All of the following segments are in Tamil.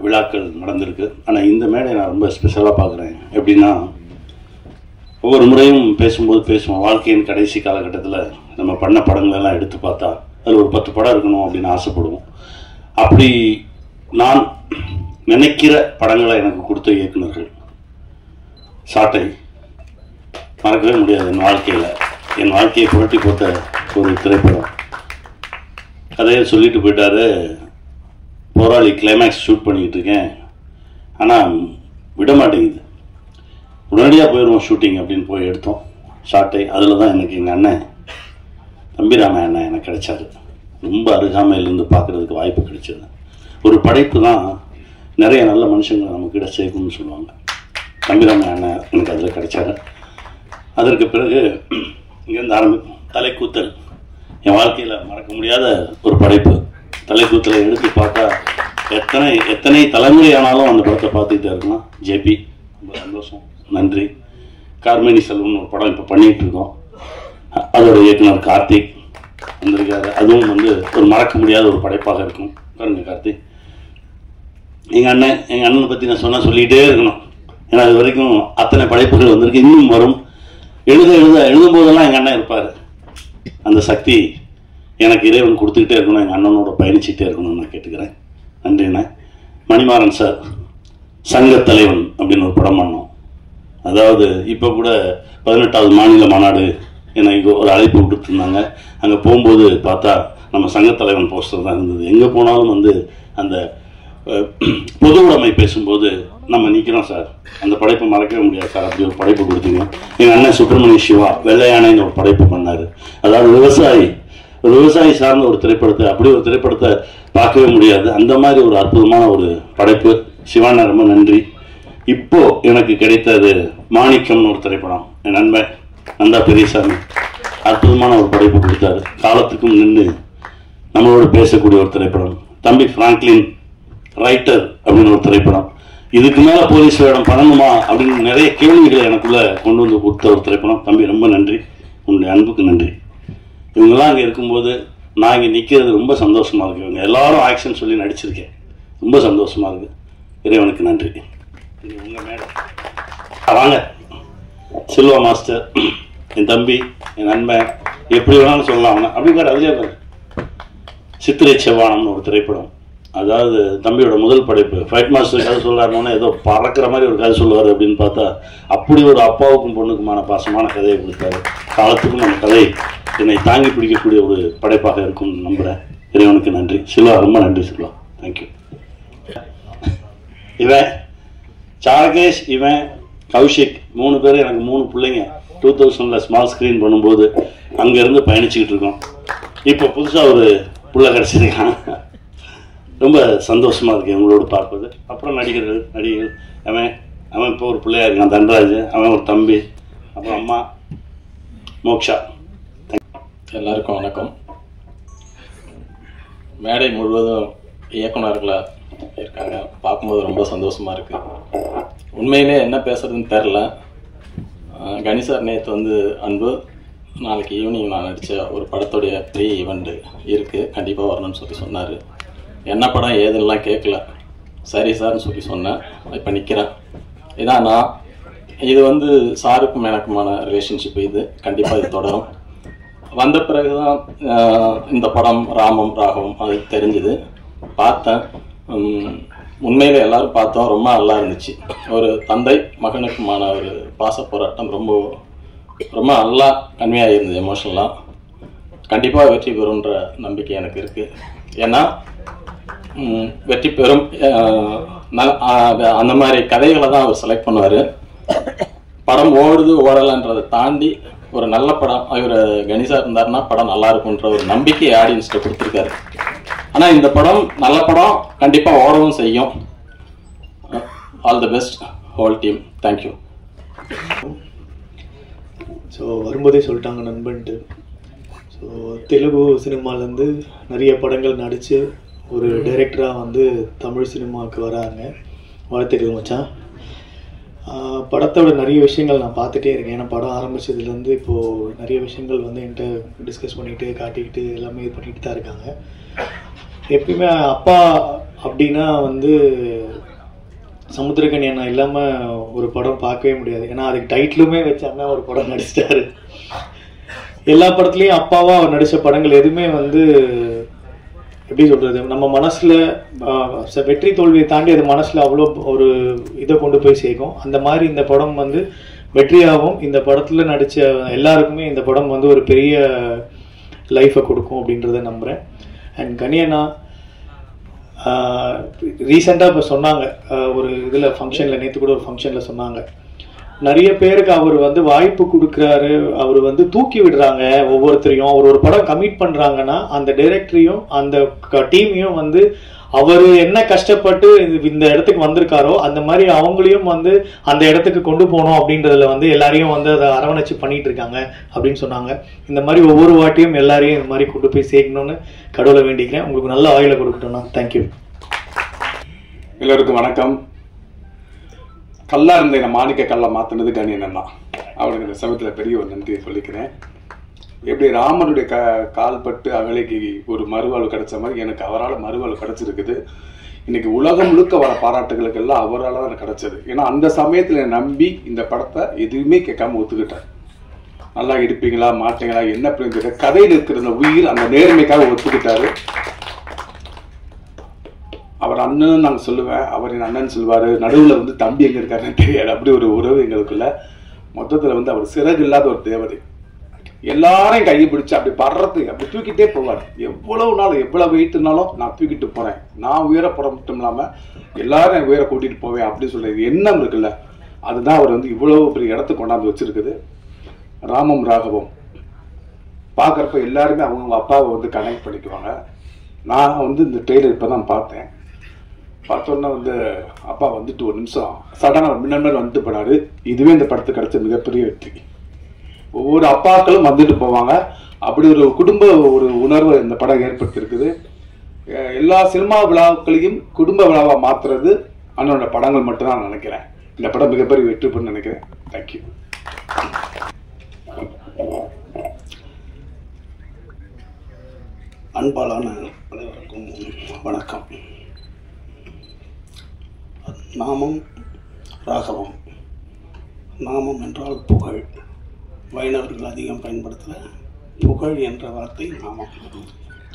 விழாக்கள் நடந்திருக்கு. ஆனால் இந்த மேடை நான் ரொம்ப ஸ்பெஷலாக பார்க்குறேன். எப்படின்னா, ஒவ்வொரு முறையும் பேசும்போது பேசுவோம், வாழ்க்கையின் கடைசி காலகட்டத்தில் நம்ம பண்ண படங்களெல்லாம் எடுத்து பார்த்தா அதில் ஒரு 10 படம் இருக்கணும் அப்படின்னு ஆசைப்படுவோம். அப்படி நான் நினைக்கிற படங்களை எனக்கு கொடுத்த இயக்குநர்கள் சாட்டை மறக்கவே முடியாது. என் வாழ்க்கையை புரட்டி போட்ட ஒரு திரைப்படம். கதையை சொல்லிட்டு போயிட்டாரு, போராளி கிளைமேக்ஸ் ஷூட் பண்ணிக்கிட்டு இருக்கேன், ஆனால் விட மாட்டேங்குது, உடனடியாக போயிடுவோம் ஷூட்டிங் அப்படின்னு போய் எடுத்தோம் ஷாட்டை. அதில் தான் எனக்கு எங்கள் அண்ணன் தம்பிராம அண்ணன் எனக்கு கிடைச்சாரு. ரொம்ப அருகாமையிலேருந்து பார்க்குறதுக்கு வாய்ப்பு கிடைச்சது. ஒரு படைப்பு தான் நிறைய நல்ல மனுஷங்களை நமக்கிட்ட சேர்க்கணும்னு சொல்லுவாங்க. தம்பிராம அண்ணன் எனக்கு அதில் கிடைச்சாரு. அதற்கு பிறகு இங்கேருந்து ஆரம்பிக்கும் தலைக்கூத்தல். என் வாழ்க்கையில் மறக்க முடியாத ஒரு படைப்பு. தலைக்கூத்தலை எடுத்து பார்த்தா எத்தனை தலைமுறை ஆனாலும் அந்த படத்தை பார்த்துக்கிட்டே இருக்கலாம். ஜேபி, ரொம்ப சந்தோஷம், நன்றி. கார்மேனி செல்வம்னு ஒரு படம் இப்போ பண்ணிகிட்டு இருக்கோம். அதோட இயக்குனர் கார்த்திக் வந்திருக்காரு. அதுவும் ஒரு மறக்க முடியாத ஒரு படைப்பாக இருக்கும். பாருங்க கார்த்திக், எங்கள் அண்ணனை பற்றி நான் சொல்லிக்கிட்டே இருக்கணும். ஏன்னா அது வரைக்கும் அத்தனை படைப்புகள் வந்திருக்கு, இன்னும் வரும். எழுதும் போதெல்லாம் எங்கள் அண்ணன் இருப்பார். அந்த சக்தி எனக்கு இறைவன் கொடுத்துக்கிட்டே இருக்கணும், எங்கள் அண்ணனோட பயணிச்சுட்டே இருக்கணும்னு நான் கேட்டுக்கிறேன். நன்றிண்ணே. மணிமாறன் சார், சங்க தலைவன் அப்படின்னு ஒரு படம் பண்ணோம். அதாவது இப்போ கூட 18வது மாநில மாநாடு எனக்கு ஒரு அழைப்பு கொடுத்துருந்தாங்க. அங்கே போகும்போது பார்த்தா நம்ம சங்கத்தலைவன் போஸ்டர் தான் இருந்தது. எங்கே போனாலும் அந்த பொது உடைமை பேசும்போது நம்ம நிற்கிறோம் சார், அந்த படைப்பை மறக்கவே முடியாது சார். அப்படி ஒரு படைப்பு கொடுத்தீங்க. எங்கள் அண்ணன் சுப்பிரமணிய சிவா வெள்ளையானைன்னு ஒரு படைப்பு பண்ணார். அதாவது விவசாயி சார்ந்த ஒரு திரைப்படத்தை, அப்படி ஒரு திரைப்படத்தை பார்க்கவே முடியாது. அந்த மாதிரி ஒரு அற்புதமான ஒரு படைப்பு. சிவானா ரொம்ப நன்றி. இப்போ எனக்கு கிடைத்தது மாணிக்கம்னு ஒரு திரைப்படம். என் நண்பன் நந்தா பெரியசாமி அற்புதமான ஒரு படைப்பு கொடுத்தாரு. காலத்துக்கும் நின்று நம்மளோட பேசக்கூடிய ஒரு திரைப்படம். தம்பி பிராங்க்லின் ரைட்டர் அப்படின்னு ஒரு திரைப்படம். இதுக்கு மேலே போலீஸ் வேடம் பண்ணணுமா அப்படின்னு நிறைய கேள்விகளை எனக்குள்ள கொண்டு வந்து கொடுத்த ஒரு திரைப்படம். தம்பி ரொம்ப நன்றி, உங்களுடைய அன்புக்கு நன்றி. இவங்கெல்லாம் அங்கே இருக்கும்போது நான் இங்கே நிற்கிறது ரொம்ப சந்தோஷமாக இருக்கு. இவங்க எல்லாரும் ஆக்ஷன் சொல்லி நடிச்சிருக்கேன், ரொம்ப சந்தோஷமாக இருக்கு. இறைவனுக்கு நன்றி. உங்கள் மேடம் வாங்க, சில்வா மாஸ்டர், என் தம்பி, என் நண்பன், எப்படி வேணாலும் சொல்லலாம். அவனை அப்படிங்கிற விஜயபார் சித்திரை செவ்வானம்னு ஒரு திரைப்படம். அதாவது தம்பியோட முதல் படைப்பு. ஃபைட் மாஸ்டர் கதை சொல்கிறாருன்னு ஏதோ பறக்கிற மாதிரி ஒரு கதை சொல்லுவார் அப்படின்னு பார்த்தா அப்படி ஒரு அப்பாவுக்கும் பொண்ணுக்குமான பாசமான கதையை கொடுத்தாரு. காலத்துக்கும் அந்த கதை என்னை தாங்கி பிடிக்கக்கூடிய ஒரு படைப்பாக இருக்கும்னு நம்புகிறேன். இறைவனுக்கு நன்றி. சில்வா ரொம்ப நன்றி சில்வா, தேங்க்யூ. இவன் சாகேஷ், இவன் கௌஷிக், 3 பேர் எனக்கு 3 பிள்ளைங்க. 2000 ஸ்மால் ஸ்க்ரீன் பண்ணும்போது அங்கேருந்து பயணிச்சுக்கிட்டு இருக்கோம். இப்போ புதுசாக ஒரு பிள்ளை கிடச்சிருக்கான். ரொம்ப சந்தோஷமாக இருக்கு உங்களோட பார்ப்பது. அப்புறம் நடிகர்கள் அவன் இப்போ ஒரு பிள்ளையா இருக்கான், தன்ராஜ், அவன் ஒரு தம்பி, அப்புறம் அம்மா மோக்ஷா. எல்லாருக்கும் வணக்கம். மேடை முழுவதும் இயக்குனர்களாக இருக்காங்க, பார்க்கும்போது ரொம்ப சந்தோஷமாக இருக்குது. உண்மையிலே என்ன பேசுறதுன்னு தெரில. கணி சார் நேற்று அன்பு, நாளைக்கு ஈவினிங் நான் நடித்த ஒரு படத்துடைய ப்ரீ ஈவெண்ட் இருக்குது, கண்டிப்பாக வரணும்னு சொன்னார். என்ன படம் ஏதுன்னெலாம் கேட்கல, சரி சார்னு சொன்னேன். இப்போ நிற்கிறேன். இதான் நான். இது சாருக்கும் எனக்குமான ரிலேஷன்ஷிப். இது கண்டிப்பாக இது தொடரும். வந்த பிறகு தான் இந்த படம் ராமம் ராகவும் அது தெரிஞ்சுது. பார்த்தேன். உண்மையில் எல்லோரும் பார்த்தோம், ரொம்ப நல்லா இருந்துச்சு. ஒரு தந்தை மகனுக்குமான ஒரு பாச போராட்டம் ரொம்ப ரொம்ப நல்லா கன்வியாக இருந்தது. எமோஷனலாக கண்டிப்பாக வெற்றி பெறும்ன்ற நம்பிக்கை எனக்கு இருக்குது. ஏன்னா வெற்றி பெறும் அந்த மாதிரி கதைகளை தான் அவர் செலக்ட் பண்ணுவார். படம் ஓடுது ஓடலைன்றதை தாண்டி ஒரு நல்ல படம் இவர் கணிசா இருந்தாருன்னா படம் நல்லா இருக்கும்ன்ற ஒரு நம்பிக்கை ஆடியன்ஸ்கிட்ட கொடுத்துருக்காரு. ஆனால் இந்த படம் நல்ல படம், கண்டிப்பாக ஓடவும் செய்யும். All the best whole team, thank you. So வரும்போதே சொல்லிட்டாங்க நண்பன்ட்டு. ஸோ தெலுங்கு சினிமாலேருந்து நிறைய படங்கள் நடித்து ஒரு டைரக்டராக தமிழ் சினிமாவுக்கு வராங்க. வாழ்த்துக்கள் மச்சான். படத்தோட நிறைய விஷயங்கள் நான் பார்த்துட்டே இருக்கேன். ஏன்னா படம் ஆரம்பித்ததுலேருந்து இப்போது நிறைய விஷயங்கள் என்கிட்ட டிஸ்கஸ் பண்ணிக்கிட்டு காட்டிக்கிட்டு எல்லாமே இது பண்ணிக்கிட்டு தான் இருக்காங்க. எப்பயுமே அப்பா அப்படின்னா வந்து சமுத்திரக்கனி அண்ணா இல்லாமல் ஒரு படம் பார்க்கவே முடியாது. ஏன்னா அதுக்கு டைட்டிலுமே வச்சு அண்ணா ஒரு படம் நடிச்சிட்டாரு. எல்லா படத்துலையும் அப்பாவா அவர் நடித்த படங்கள் எதுவுமே வந்து எப்படி சொல்கிறது, நம்ம மனசில் வெற்றி தோல்வியை தாண்டி அது மனசில் அவ்வளோ ஒரு இதை கொண்டு போய் சேர்க்கும். அந்த மாதிரி இந்த படம் வந்து வெற்றியாகவும் இந்த படத்தில் நடித்த எல்லாருக்குமே இந்த படம் வந்து ஒரு பெரிய லைஃப்பை கொடுக்கும் அப்படின்றத நம்புகிறேன். அண்ட் கனியண்ணா ரீசெண்டாக இப்போ சொன்னாங்க ஒரு இதில் ஃபங்க்ஷனில், நேற்று கூட ஒரு ஃபங்க்ஷனில் சொன்னாங்க, நிறைய பேருக்கு அவர் வந்து வாய்ப்பு கொடுக்குறாரு, அவர் வந்து தூக்கி விடுறாங்க ஒவ்வொருத்தரையும். அவர் ஒரு படம் கமிட் பண்ணுறாங்கன்னா அந்த டைரக்டரையும் அந்த டீமையும் வந்து அவர் என்ன கஷ்டப்பட்டு இந்த இடத்துக்கு வந்திருக்காரோ அந்த மாதிரி அவங்களையும் வந்து அந்த இடத்துக்கு கொண்டு போகணும் அப்படின்றதுல வந்து எல்லாரையும் வந்து அதை அரவணைச்சு பண்ணிட்டு இருக்காங்க அப்படின்னு சொன்னாங்க. இந்த மாதிரி ஒவ்வொரு வாட்டியும் எல்லாரையும் இந்த மாதிரி கொண்டு போய் சேர்க்கணும்னு கடவுளை வேண்டிக்கிறேன். உங்களுக்கு நல்ல ஆயுளை கொடுக்கட்டும்ண்ணா. தேங்க்யூ. எல்லோருக்கும் வணக்கம். கல்லா இருந்த என்னை மாணிக்க கல்லா மாற்றினது கணியன் தான். அவனுக்கு இந்த சமயத்தில் பெரிய ஒரு நன்றியை சொல்லிக்கிறேன். எப்படி ராமனுடைய கால்பட்டு அகலைக்கு ஒரு மறுவாழ்வு கிடைச்ச மாதிரி எனக்கு அவரால் மறுவாழ்வு கிடைச்சிருக்குது. இன்னைக்கு உலகம் முழுக்க வர பாராட்டுகளுக்கெல்லாம் அவரால் தான் கிடைச்சது. ஏன்னா அந்த சமயத்தில் நம்பி இந்த படத்தை எதுவுமே கேட்காம ஒத்துக்கிட்டேன். நல்லா எடுப்பீங்களா மாட்டீங்களா என்ன புரிஞ்சுக்க கதையில் இருக்கிற அந்த உயிர் அந்த நேர்மைக்காக ஒத்துக்கிட்டாரு. அவர் அண்ணன் நாங்கள் சொல்லுவேன், அவர் என் அண்ணன் சொல்லுவார். நடுவில் வந்து தம்பி எங்கே இருக்காருன்னு தெரியாது. அப்படி ஒரு உறவு எங்களுக்குள்ள. மொத்தத்தில் வந்து அவர் சிறகு இல்லாத ஒரு தேவதை. எல்லாரையும் கையை பிடிச்சி அப்படி படுறது அப்படி தூக்கிட்டே போவார். எவ்வளவு நாள் எவ்வளவு வெயிட்னாலும் நான் தூக்கிட்டு போறேன், நான் உயரப்பட மட்டும் இல்லாம எல்லாரும் உயர கூட்டிட்டு போவேன் அப்படின்னு சொல்றது எண்ணம் இருக்குல்ல, அதுதான் அவர் வந்து இவ்வளவு பெரிய இடத்துக்கு கொண்டாந்து வச்சிருக்குது. ராமம் ராகவம் பார்க்குறப்ப எல்லாருமே அவங்க அப்பாவை வந்து கனெக்ட் பண்ணிக்குவாங்க. நான் வந்து இந்த ட்ரெய்லர் இப்போ தான் பார்த்தேன். பார்த்தோன்னா வந்து அப்பா வந்துட்டு ஒரு நிமிஷம் சடனாக முன்னாடி வந்துட்டு போனாரு. இதுவே இந்த படத்துக்கு கிடைச்ச மிகப்பெரிய வெற்றி. ஒவ்வொரு அப்பாக்களும் வந்துட்டு போவாங்க. அப்படி ஒரு குடும்ப ஒரு உணர்வு இந்த படம் ஏற்படுத்தியிருக்குது. எல்லா சினிமா விழாக்களையும் குடும்ப விழாவா மாத்துறது அண்ணனோட படங்கள் மட்டும்தான் நினைக்கிறேன். இந்த படம் மிகப்பெரிய வெற்றி பண்ணு நினைக்கிறேன். தேங்க்யூ. அன்பாலான அனைவருக்கும் வணக்கம். நாமம் ராகவம். நாமம் என்றால் புகழ். வைணவர்கள் அதிகம் பயன்படுத்துகிற புகழ் என்ற வார்த்தை நாமம்.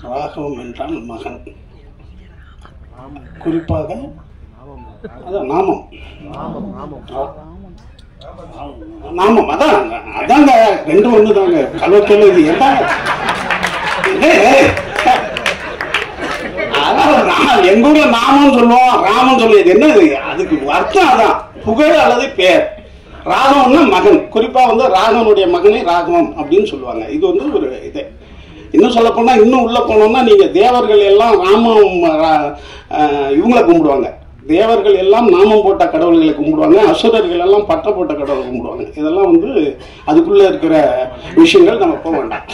ராகவம் என்றால் மகன். குறிப்பாக அதான் நாமம். நாமம் அதான் அதாங்க ரெண்டு ஒன்று தாங்க. கலவத்தில் இது என்ன எங்க ஊர்ல நாமம் சொல்லுவோம், ராமன் சொல்லியது என்ன அதுக்கு அர்த்தம் அதான் புகழ் அல்லது பேர். ராகவம்னா மகன். குறிப்பா வந்து ராகவனுடைய மகனை ராகவம் அப்படின்னு சொல்லுவாங்க. இது வந்து ஒரு இது. இன்னும் சொல்ல போனா இன்னும் உள்ள போனோம்னா நீங்க தேவர்கள் எல்லாம் ராமம் இவங்களை கும்பிடுவாங்க. தேவர்கள் எல்லாம் நாமம் போட்ட கடவுள்களை கும்பிடுவாங்க. அசுரர்கள் எல்லாம் பட்ட போட்ட கடவுளை கும்பிடுவாங்க. இதெல்லாம் வந்து அதுக்குள்ள இருக்கிற விஷயங்கள் நம்ம போக வேண்டாம்.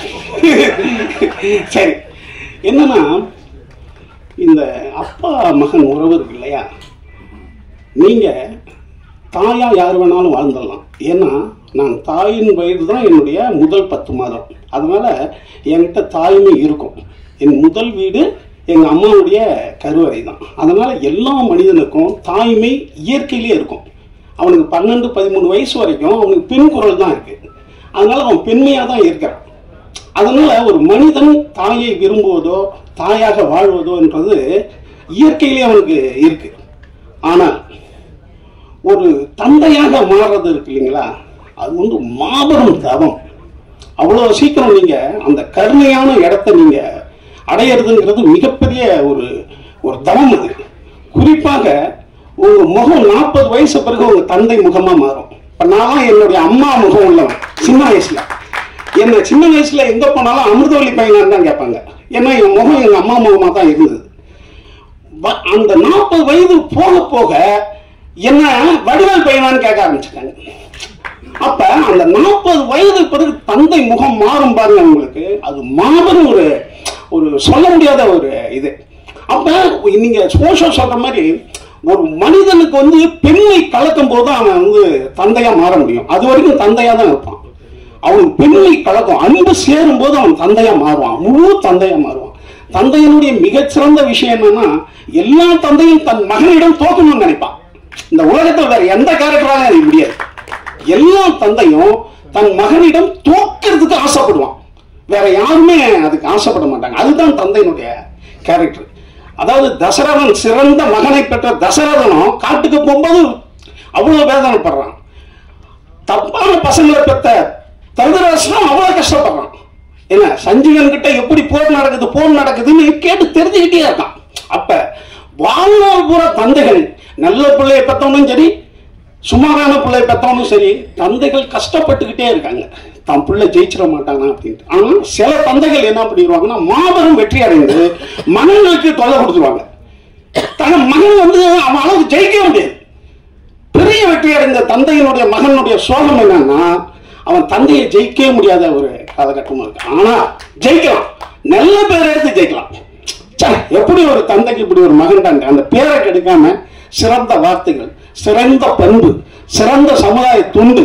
சரி, என்னன்னா இந்த அப்பா மகன் உறவு இருக்கு இல்லையா, நீங்க தாயா யார் வேணாலும் வாழ்ந்துடலாம். ஏன்னா நான் தாயின் வயது தான் என்னுடைய முதல் 10 மாதம். அதனால என்கிட்ட தாய்மை இருக்கும். என் முதல் வீடு எங்க அம்மாவுடைய கருவறை தான். அதனால எல்லா மனிதனுக்கும் தாய்மை இயற்கையிலே இருக்கும். அவனுக்கு 12-13 வயசு வரைக்கும் அவனுக்கு பெண் குரல் தான் இருக்கு. அதனால அவன் பெண்மையா தான் இருக்கிறான். அதனால ஒரு மனிதன் தாயை விரும்புவதோ தாயாக வாழ்வதோ என்றது இயற்கையிலே அவனுக்கு இருக்கு. ஆனால் ஒரு தந்தையாக மாறுறது இருக்கு இல்லைங்களா, அது வந்து மாபெரும் தவம். அவ்வளவு சீக்கிரம் நீங்க அந்த கருணையான இடத்தை நீங்க அடையிறதுங்கிறது மிகப்பெரிய ஒரு ஒரு தவம். அது குறிப்பாக உங்க முகம் 40 வயசு பிறகு உங்க தந்தை முகமா மாறும். இப்ப நான் என்னுடைய அம்மா முகம் உள்ளவன். சின்ன வயசுல என்ன சின்ன வயசுல எங்க போனாலும் அமிர்தவல்லி பையனான்னு தான் கேட்பாங்க. ஏன்னா என் முகம் எங்க அம்மா முகமா தான் இருந்தது. அந்த 40 வயது போக போக என்ன வடிவேல் பையனான்னு கேட்க ஆரம்பிச்சிட்டாங்க. அப்ப அந்த 40 வயது பிறகு தந்தை முகம் மாறும் பாருங்க உங்களுக்கு. அது மாபெரும் ஒரு ஒரு சொல்ல முடியாத ஒரு இது. அப்ப நீங்க சோஷல் சொல்ற மாதிரி ஒரு மனிதனுக்கு வந்து பெண்மை கலக்கும் போது அவன் வந்து தந்தையா மாற முடியும். அது வரைக்கும் தந்தையா தான் இருப்பான். அவனுக்கு பெண்மை கலக்கும், அன்பு சேரும் போது அவன் தந்தையா மாறுவான், முழு தந்தையா மாறுவான். தந்தையினுடைய மிகச்சிறந்த விஷயம் என்னன்னா, எல்லா தந்தையும் தன் மகனிடம் தோக்கணும்னு நினைப்பான். இந்த உலகத்தில் வேற எந்த கேரக்டராக அது முடியாது. எல்லா தந்தையும் தன் மகனிடம் தோக்கிறதுக்கு ஆசைப்படுவான். வேற யாருமே அதுக்கு ஆசைப்பட மாட்டாங்க. அதுதான் தந்தையினுடைய கேரக்டர். அதாவது தசரதன் சிறந்த மகனை பெற்ற தசரதனும் காட்டுக்கு போகும்போது அவ்வளவு வேதனைப்படுறான். தப்பான பசங்களை பெற்ற தருதராசனும் அவ்வளவு கஷ்டப்படுறான். என்ன, சஞ்சீவன் கிட்ட எப்படி போர் நடக்குதுன்னு கேட்டு தெரிஞ்சுக்கிட்டே இருக்கான். அப்ப வாழ்நாள் பூரா தந்தைகள், நல்ல பிள்ளையை பெற்றவனும் சரி, சுமாரான பிள்ளை பெற்றவனும் சரி, தந்தைகள் கஷ்டப்பட்டுக்கிட்டே இருக்காங்க, தான் பிள்ளை ஜெயிச்சிட மாட்டானா அப்படின்ட்டு. ஆனா சில தந்தைகள் என்ன பண்ணிடுவாங்கன்னா, மாபெரும் வெற்றி அடைந்து மகன்களுக்கு தொல்லை கொடுத்துருவாங்க. தன் மகன் அவன் அளவுக்கு ஜெயிக்கவே முடியாது. பெரிய வெற்றி அடைந்த தந்தையினுடைய மகனுடைய சோகம் என்னன்னா, அவன் தந்தையை ஜெயிக்கவே முடியாத ஒரு காலகட்டமா இருக்கு. ஆனா ஜெயிக்கலாம், நல்ல பேரை எடுத்து ஜெயிக்கலாம். எப்படி ஒரு தந்தைக்கு இப்படி ஒரு மகன் தான், அந்த பேரை கிடைக்காம சிறந்த வார்த்தைகள், சிறந்த பண்பு, சிறந்த சமுதாய துண்டு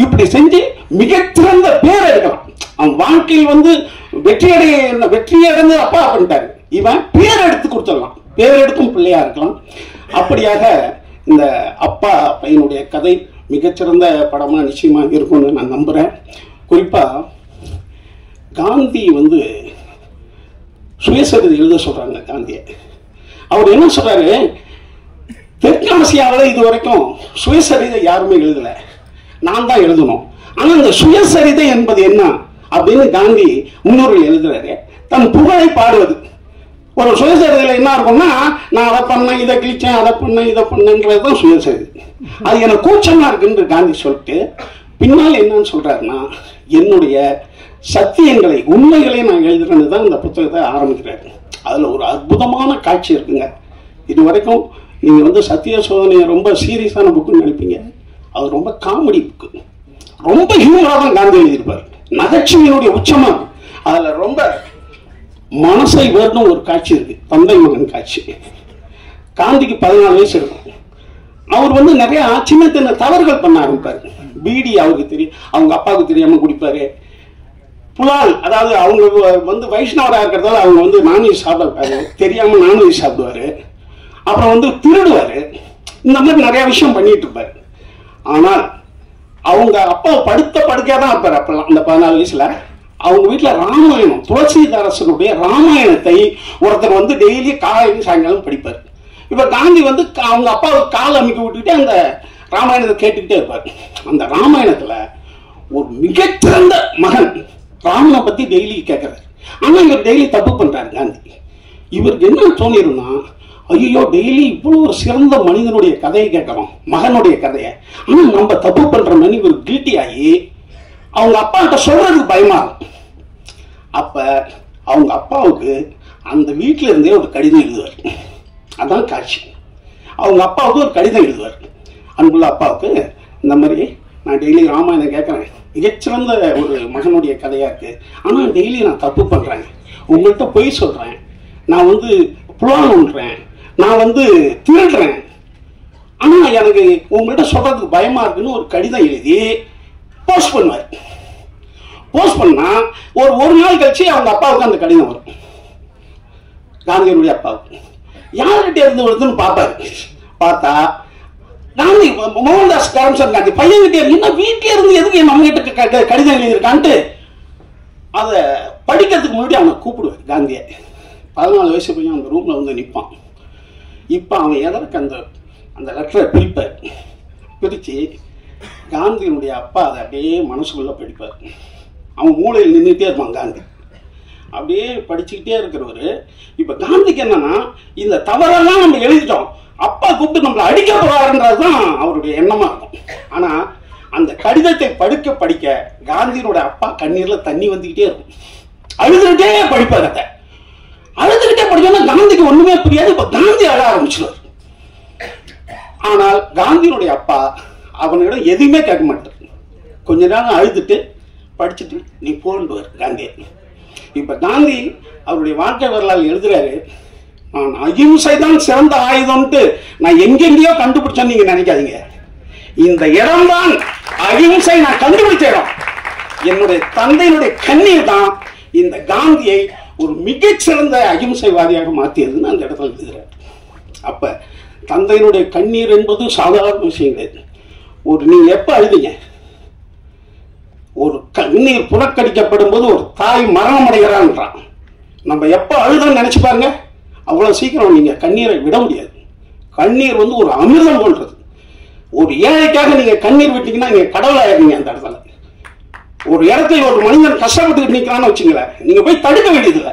இப்படி செஞ்சு மிகச்சிறந்த பேர் எடுக்கலாம். அவன் வாழ்க்கையில் வெற்றி அடைந்து அப்பா பண்ணிட்டாரு, இவன் பேர் எடுத்து கொடுத்துடலாம், பேர் எடுக்கும் பிள்ளையா இருக்கலாம். அப்படியாக இந்த அப்பா பையனுடைய கதை மிகச்சிறந்த படமா நிச்சயமா இருக்கும்னு நான் நம்புறேன். குறிப்பா காந்தி சுயசரிதை எழுத சொல்றாங்க காந்தியை. அவர் என்ன சொல்றாரு, தெற்காசியாவில் இது வரைக்கும் சுயசரிதை யாருமே எழுதல, நான் தான் எழுதணும். ஆனா இந்த சுயசரிதை என்பது என்ன அப்படின்னு காந்தி முன்னோர்கள் எழுதுறாரு. தன் புகழை பாடுவது. ஒரு சுயசரிதையில என்ன இருக்கும்னா, நான் அதை பண்ணேன், இதை கிழிச்சேன், அதை பண்ணேன், இதை பண்ணேன்றதுதான் சுயசரிதை. அது எனக்கு கூச்சமா இருக்குன்னு காந்தி சொல்லிட்டு பின்னால் என்னன்னு சொல்றாருன்னா, என்னுடைய சத்தியங்களை, உண்மைகளை நான் எழுதுறேன்னு தான் இந்த புத்தகத்தை ஆரம்பிக்கிறாரு. அதுல ஒரு அற்புதமான காட்சி இருக்குங்க. இது வரைக்கும் நீங்க சத்திய சோதனையை ரொம்ப சீரியஸான புக்குன்னு நினைப்பீங்க. அது ரொம்ப காமெடி புக்கு, ரொம்ப ஹியூமரா தான் காந்தி எழுதியிருப்பார். நகைச்சுவையினுடைய உச்சமா இருக்கு. அதுல ரொம்ப மனசை வேணும் ஒரு காட்சி இருக்கு, தந்தை மகன் காட்சி. காந்திக்கு 14 வயசு இருக்கும். அவர் நிறைய சின்ன சின்ன தவறுகள் பண்ண ஆரம்பிப்பாரு. பீடி அவருக்கு தெரியும், அவங்க அப்பாவுக்கு தெரியாம குடிப்பாரு. புலால், அதாவது அவங்க வைஷ்ணவராக இருக்கிறதால அவங்க நான்வெஜ் சாப்பிடுவாரு, தெரியாம நான்வெஜ் சாப்பிடுவாரு. அப்புறம் திருடுவாரு. இந்த மாதிரி நிறைய விஷயம் பண்ணிட்டு இருப்பாரு. ஆனால் அவங்க அப்பா படுக்கையாதான் இருப்பாரு. அப்பெல்லாம் அந்த 14 வயசுல அவங்க வீட்டுல ராமாயணம், துளசிதாசனுடைய ராமாயணத்தை ஒருத்தர் டெய்லி காலையிலும் சாயங்காலம் படிப்பார். இப்ப காந்தி அவங்க அப்பாவுக்கு கால் அமைக்க விட்டுக்கிட்டே அந்த ராமாயணத்தை கேட்டுக்கிட்டே இருப்பார். அந்த ராமாயணத்துல ஒரு மிகச்சிறந்த மகன் ராமனை பத்தி டெய்லி கேட்கிறாரு. ஆனா இவர் டெய்லி தப்பு பண்றாரு காந்தி. இவருக்கு என்ன தோணிரும்னா, ஐயோ டெய்லி இவ்வளவு ஒரு சிறந்த மனிதனுடைய கதையை கேட்கிறோம், மகனுடைய கதையை, ஆனா நம்ம தப்பு பண்றோம்னு இவர் கில்ட்டி ஆகி அவங்க அப்பா கிட்ட சொல்றதுக்கு பயமா இருக்கும். அப்ப அவங்க அப்பாவுக்கு அந்த வீட்டுல இருந்தே ஒரு கடிதம் எழுதுவார். அதான் காட்சி. அவங்க அப்பாவுக்கு ஒரு கடிதம் எழுதுவார். அன்புள்ள அப்பாவுக்கு, இந்த மாதிரி நான் டெய்லி ராமாயணம் கேட்கறேன், மிகச்சிறந்த ஒரு மகனுடைய கதையா இருக்கு, ஆனா டெய்லி நான் தப்பு பண்றேன், உங்கள்கிட்ட பொய் சொல்றேன், நான் புலால் உண்றேன், நான் திருடுறேன், ஆனா எனக்கு உங்கள்கிட்ட சொல்றதுக்கு பயமா இருக்குன்னு ஒரு கடிதம் எழுதி போஸ்ட் பண்ணுவார். போஸ்ட் பண்ணா ஒரு நாள் கழிச்சு அவங்க அப்பாவுக்கு அந்த கடிதம் வரும். காந்தியனுடைய அப்பாவுக்கு யார்கிட்ட இருந்து வருதுன்னு பார்ப்பாரு. பார்த்தா காந்தி, மோகன்தாஸ் கரம்சந்த் காந்தி பையன்கிட்ட என்ன வீட்டில இருந்து எதுக்கு நம்ம கிட்ட கடிதம் எழுதியிருக்கான்ட்டு அதை படிக்கிறதுக்கு முன்னாடி அவனை கூப்பிடுவார் காந்தியை. 14 வயசு பையன் அந்த ரூம்ல நிற்பான். இப்ப அவன் எதற்கு அந்த லெட்டரை பிரிப்பார். பிரிச்சு காந்தியினுடைய அப்பா அதை அப்படியே மனசுக்குள்ள படிப்பார். அவன் மூளையில் நின்றுட்டே இருப்பான் காந்தி. அப்படியே படிச்சுக்கிட்டே இருக்கிறவரு. இப்ப காந்திக்கு என்னன்னா, இந்த தவறெல்லாம் நம்ம எழுதிட்டோம், அப்பா கூப்பிட்டு நம்மளை அடிக்க போறாருன்றதுதான் அவருடைய எண்ணமா இருக்கும். ஆனா அந்த கடிதத்தை படிக்க காந்தியினுடைய அப்பா கண்ணீர்ல தண்ணி வந்துகிட்டே இருக்கும். அழுதுகிட்டே படிப்பார். அதை அழுதுகிட்டே படிச்சோன்னா காந்திக்கு ஒண்ணுமே புரியாது. இப்ப காந்தி அழ ஆரம்பிச்சுடுவார். ஆனால் காந்தியினுடைய அப்பா அவனிடம் எதுவுமே கேட்க மாட்டார். கொஞ்ச நேரம் அழுதுட்டு படிச்சுட்டு நீ போன்டுவார் காந்தியை. இப்ப காந்தி அவருடைய வாழ்க்கை வரலாறு எழுதுறாரு. நான் அகிம்சை தான் சிறந்த ஆயுதம்ட்டு நான் எங்கெங்கயோ கண்டுபிடிச்சேன்னு நீங்க நினைக்காதீங்க. இந்த இடம் தான் அகிம்சை நான் கண்டுபிடிச்ச இடம். என்னுடைய தந்தையினுடைய கண்ணீர் தான் இந்த காந்தியை ஒரு மிகச்சிறந்த அகிம்சைவாதியாக மாற்றியதுன்னு அந்த இடத்துல எழுதுகிறார். அப்ப தந்தையினுடைய கண்ணீர் என்பது சாதாரண விஷயம் கிடையாது. நீங்க எப்ப அழுதிங்க? ஒரு கண்ணீர் புறக்கணிக்கப்படும் போது ஒரு தாய் மரணம் அடைகிறான்றான். நம்ம எப்ப அழுதன்னு நினைச்சு பாருங்க, அவ்வளவு சீக்கிரம் நீங்க கண்ணீரை விட முடியாது. கண்ணீர் வந்து ஒரு அமிர்தம் போன்றது. ஒரு ஏழைக்காக நீங்க கண்ணீர் விட்டீங்கன்னா நீங்க கடவுளாயிருங்க. அந்த இடத்துல ஒரு இடத்துல ஒரு மனிதன் கஷ்டப்பட்டு நிற்கிறான்னு வச்சுங்களேன், நீங்க போய் தடுக்க வேண்டியதில்லை.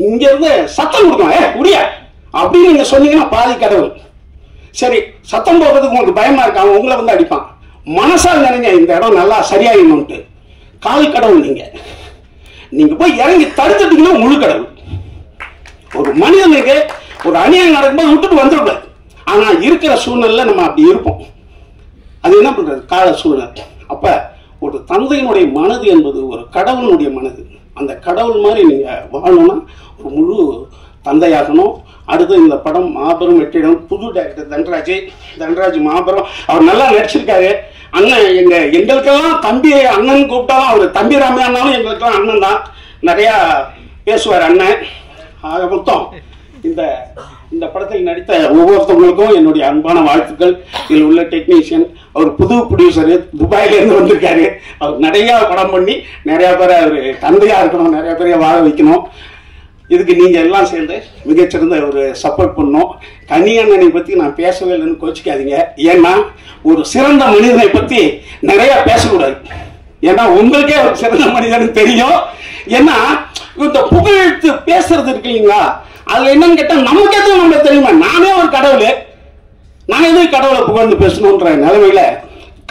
இங்க இருந்து சத்தம் கொடுக்கணும், முடியா அப்படின்னு நீங்க சொன்னீங்கன்னா பாதி கடவுள். சரி, சத்தம் போடுறதுக்கு உங்களுக்கு பயமா இருக்கா, உங்களை வந்து அடிப்பான். மனசால் நினைங்க இந்த இடம் நல்லா சரியாயிடணும்ட்டு, கால் கடவுள். நீங்க போய் இறங்கி தடுத்துட்டீங்கன்னா முழு கடவுள். ஒரு மனிதனுக்கு ஒரு அநியாயம் நடக்கும்போது விட்டுட்டு வந்துடக்கூடாது. ஆனா இருக்கிற சூழ்நிலை நம்ம அப்படி இருப்போம். அது என்ன பண்றது, கால சூழ்நிலை. அப்ப ஒரு தந்தையினுடைய மனது என்பது ஒரு கடவுளுடைய மனது. அந்த கடவுள் மாதிரி நீங்க வாழணும்னா ஒரு முழு தந்தையாகணும். அடுத்து இந்த படம் மாபெரும் வெற்றிடம். புது டைரக்டர் தன்ராஜ் மாபெரும், அவர் நல்லா நடிச்சிருக்காரு. அண்ணன் எங்களுக்கெல்லாம் தம்பி அண்ணன் கூப்பிட்டாலும் அவர் தம்பி ராமையானாலும் எங்களுக்கெல்லாம் அண்ணன் தான். நிறைய பேசுவார் அண்ணன். ஆக மொத்தம் இந்த படத்தில் நடித்த ஒவ்வொருத்தவங்களுக்கும் என்னுடைய அன்பான வாழ்த்துக்கள். இதில் உள்ள டெக்னீஷியன், அவர் புது ப்ரொடியூசரு, துபாயில இருந்து வந்திருக்காரு. அவர் நிறைய படம் பண்ணி நிறைய பேரை அவர் தந்தையா இருக்கணும், நிறைய பேரைய வாழ வைக்கணும். இதுக்கு நீங்க எல்லாம் சேர்ந்து மிகச்சிறந்த ஒரு சப்போர்ட் பண்ணணும். கனியண்ணனை பத்தி நான் பேசவே இல்லைன்னு கோச்சிக்காதீங்க. ஏன்னா ஒரு சிறந்த மனிதனை பத்தி நிறைய பேசக்கூடாது. ஏன்னா உங்களுக்கே ஒரு சிறந்த மனிதன் தெரியும். ஏன்னா இந்த புகழ்த்து பேசுறது இருக்கு இல்லைங்களா, அதுல என்னன்னு கேட்டா நமக்கு எதுவும் நம்ம தெரியுமா, நானே ஒரு கடவுள், நான் எதுவும் கடவுளை புகழ்ந்து பேசணுன்ற நிலைமையில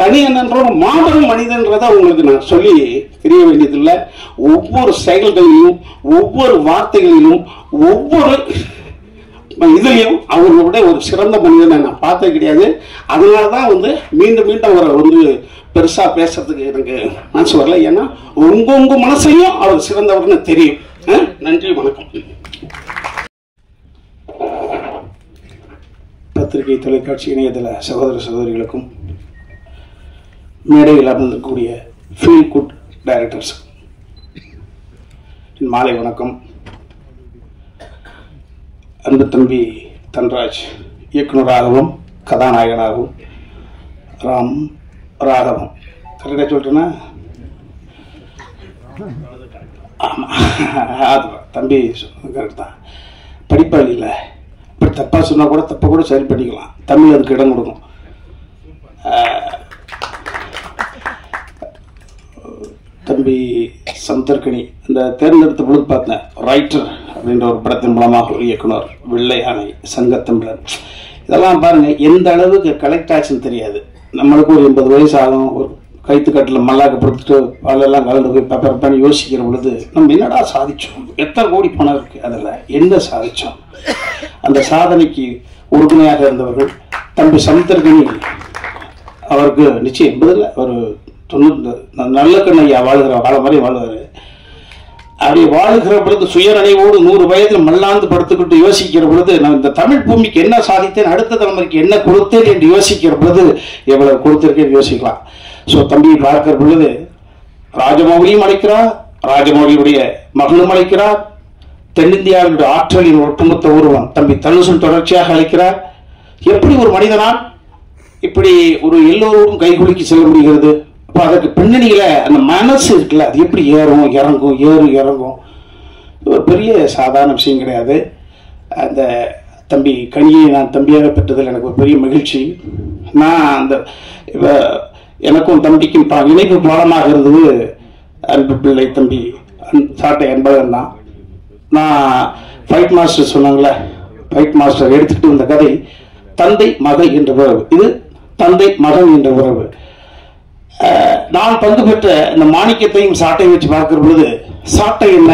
கனியன்ற ஒரு மாபெரும் மனிதன்றதை உங்களுக்கு நான் சொல்லி தெரிய வேண்டியதில்லை. ஒவ்வொரு செயல்களிலும், ஒவ்வொரு வார்த்தைகளிலும், ஒவ்வொரு இதுலையும் அவங்களோட ஒரு சிறந்த மனிதனை நான் பார்த்தது கிடையாது. அதனாலதான் மீண்டும் மீண்டும் அவரை பெருசா பேசுறதுக்கு எனக்கு மனசு வரல. ஏன்னா உங்க மனசையும் அவர் சிறந்தவர்னு தெரியும். நன்றி, வணக்கம். பத்திரிகை, தொலைக்காட்சி, இணையதள சகோதர சகோதரிகளுக்கும் மேடையில் அமர்ந்திருக்கக்கூடிய ஃபீல் குட் டைரக்டர்ஸ் மாலை வணக்கம். அன்பு தம்பி தன்ராஜ் இயக்குனராகவும் கதாநாயகனாகவும், ராம் ராகவம் கரெக்டாக சொல்லிட்டேன்னா, ஆமாம் அது தம்பி கரெக்ட் தான். படிப்பாளி இல்லை, இப்படி தப்பாக சொன்னால் கூட தப்பை கூட சரி பண்ணிக்கலாம். தமிழ் அதுக்கு இடம் கொடுக்கும். தம்பி சமுத்திரக்கனி இந்த தேர்ந்தெடுத்த பொழுது பார்த்தேன். ரைட்டர் அப்படின்ற ஒரு படத்தின் மூலமாக ஒரு இயக்குனர், வெள்ளை யானை, சங்கத்தமிழர், இதெல்லாம் பாருங்க எந்த அளவுக்கு கலெக்ட் ஆச்சுன்னு தெரியாது. நம்மளுக்கு ஒரு 80 வயசு ஆகும். ஒரு கைத்துக்கட்டில் மல்லாக்க படுத்துட்டு பாலெல்லாம் கலந்து போய் பேப்பர் பண்ணி யோசிக்கிற பொழுது நம்ம என்னடா சாதிச்சோம், எத்தனை கோடி பணம் இருக்கு, அதில் என்ன சாதிச்சோம். அந்த சாதனைக்கு உறுதுணையாக இருந்தவர்கள் தம்பி சமுத்திரக்கனி அவருக்கு நிச்சயம் 80 ஒரு 90 நல்ல கண்ணையா வாழ்கிற வாழ மாதிரி வாழ்வாரு. அப்படி வாழ்கிற பொழுது சுயநினைவோடு 100 வயதில் மல்லாந்து படுத்துக்கிட்டு யோசிக்கிற பொழுது நான் இந்த தமிழ் பூமிக்கு என்ன சாதித்தேன், அடுத்த தலைமுறைக்கு என்ன கொடுத்தேன் என்று யோசிக்கிற பொழுது எவ்வளவு கொடுத்திருக்கேன்னு யோசிக்கலாம். ஸோ தம்பியை பார்க்கிற பொழுது ராஜமௌலியும் அழைக்கிறார், ராஜமௌலியுடைய மகளும் அழைக்கிறார், தென்னிந்தியாவினுடைய ஆற்றலின் ஒட்டுமொத்த உருவம் தம்பி தனுஷன் தொடர்ச்சியாக அழைக்கிறார். எப்படி ஒரு மனிதனால் இப்படி ஒரு எல்லோரும் கைகுலுக்கி செல்ல முடிகிறது? அப்போ அதற்கு பின்னணியில அந்த மனசு இருக்குல்ல, அது எப்படி ஏறும் இறங்கும் இறங்கும், ஒரு பெரிய சாதாரண விஷயம் கிடையாது. அந்த தம்பி கனியை நான் தம்பியாக பெற்றதில் எனக்கு ஒரு பெரிய மகிழ்ச்சி. நான் அந்த எனக்கும் தம்பிக்கும் இணைப்பு பாலமாக இருந்தது அன்பு பிள்ளை தம்பி சாட்டை என்பதன் தான். நான் ஃபைட் மாஸ்டர் சொன்னாங்களே, ஃபைட் மாஸ்டர் எடுத்துக்கிட்டு வந்த கதை தந்தை மகள் என்ற உறவு. இது தந்தை மகன் என்ற உறவு. நான் பங்கு பெற்ற இந்த மாணிக்கத்தையும் சாட்டையும் வச்சு பார்க்கிற பொழுது சாட்டை என்ன,